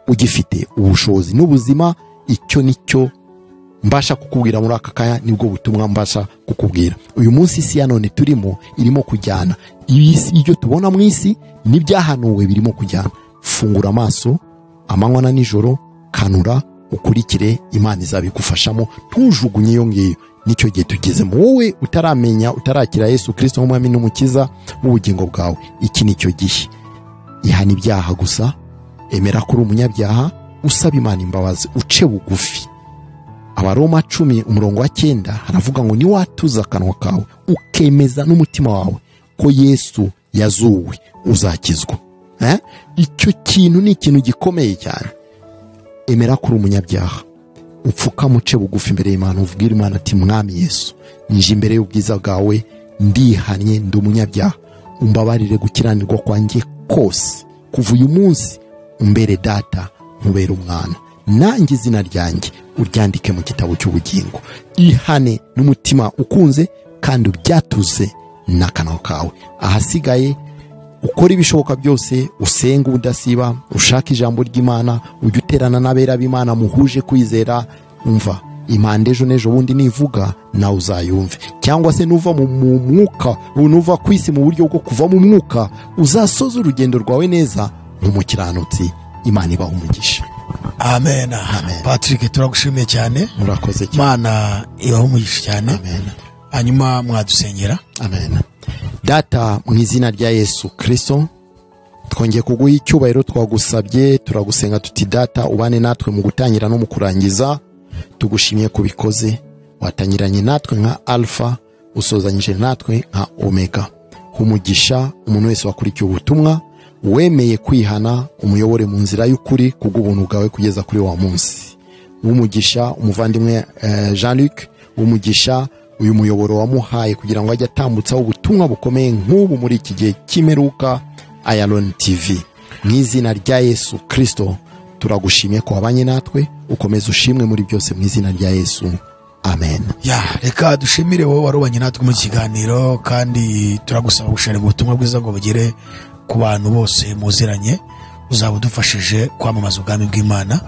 ugifite ubushobozi n'ubuzima. Icyo nicyo mbasha kukubwira muri aka kanya, nibwo butumwa mbasha kukubwira. Uyu munsi isi ya none turimo irimo kujyana, ibyo tubona mu isi n'ibyahanuwe birimo kujyana. Fungura amaso amanywa na nijoro, kanura ukurikire, Imana izabigufashamo, ntujugunye iyo ngiyo. Nicyo gihe tugezemo. Wowe utaramenya, utarakira Yesu Kristo nk'umwami n'umukiza w'ubugingo bwawe, iki nicyo gihe. Ihana ibyaha gusa, emera ko uri umunyabyaha, usaba Imana imbabazi, uce bugufi. Abaroma 10:9 haravuga ngo niwatuza akanwa kawe ukemeza n'umutima wawe ko Yesu yazuwe, uzakizwa. Icyo kintu ni ikintu gikomeye cyane. Emera ko uri umunyabyaha, upfuka muce bugufi imbere y'Imana, ubwira Imana ati mwami Yesu, nje imbere y'ubwiza bwawe, ndihannye, ndi umunyabyaha, umbabarire gukiranirwa kwanjye kose. Kuva uyu munsi umbere data, nkubere umwana, nanjye izina ryanjye uryandike mu gitabo cy'ubugingo. Ihane n'umutima ukunze kandi ubyatuze n'akanwa kawe. Ahasigaye ukora ibishoboka byose, usenga ubudasiba, ushaka ijambo ry'Imana, ujye uterana n'abera b'Imana muhuje kwizera. Umva, Imana ejo n'ejo bundi nivuga nawe uzayumve. Cyangwa se nuva mu mwuka, nuva ku isi mu buryo bwo kuva mu mwuka, uzasoza urugendo rwawe neza nk'umukiranutsi. Imana ibaha umugisha. Amen. Amen. Patrick, turagushimiye cyane. Murakoze cyane. Imana ibaha umugisha cyane. Amen. Hanyuma mwadusengera. Amen. Data, mu izina rya Yesu Kristo, twongeye kuguha icyubahiro, twagusabye, turagusenga tuti data, ubane natwe mu gutangira no mu kurangiza. Tugushimiye kubikoze, watangiranye natwe nka Alpha, usozanyije natwe nka Omega. Umugisha umuntu wese wakurikiye ubutumwa, wemeye kwihana, umuyobore mu nzira y'ukuri kubw'ubuntu bwawe kugeza kuri wa munsi. Umugisha umuvandimwe Jean-Luc, umugisha uyu muyoboro wamuhaye kugira ngo ajye atambutsaho ubutumwa bukomeye nk'ubu muri iki gihe cy'imperuka, Ayalon TV. Mu izina rya Yesu Kristo turagushimiye ko wabanye natwe, ukomeze ushimwe muri byose mu izina rya Yesu. Amen. Reka dushimire wowe warubanye natwe mu kiganiro, kandi turagusaba gushare ubutumwa bwiza ngo bugere ku bantu bose muziranye, uzaba udufashije kwamamaza ubwami bw'Imana.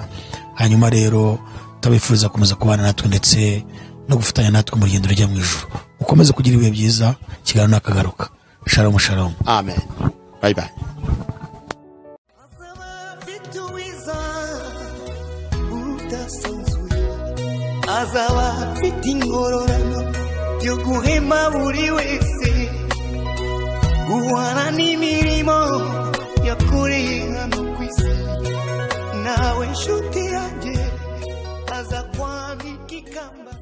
Hanyuma rero tabifuriza kumeza kubana natwe ndetse no gufatanya natwe mu rugendo rujya mu ijuru. Ukomeze kugira ibihe byiza, kiganiro nakagaruka. Shalom shalom. Amen. Bye bye. Azaba afite ingororano yo guhema buri wese, guhana n'imirimo yakoreye hano ku isi. Nawe nshuti yanjye aza kwambika ikamba.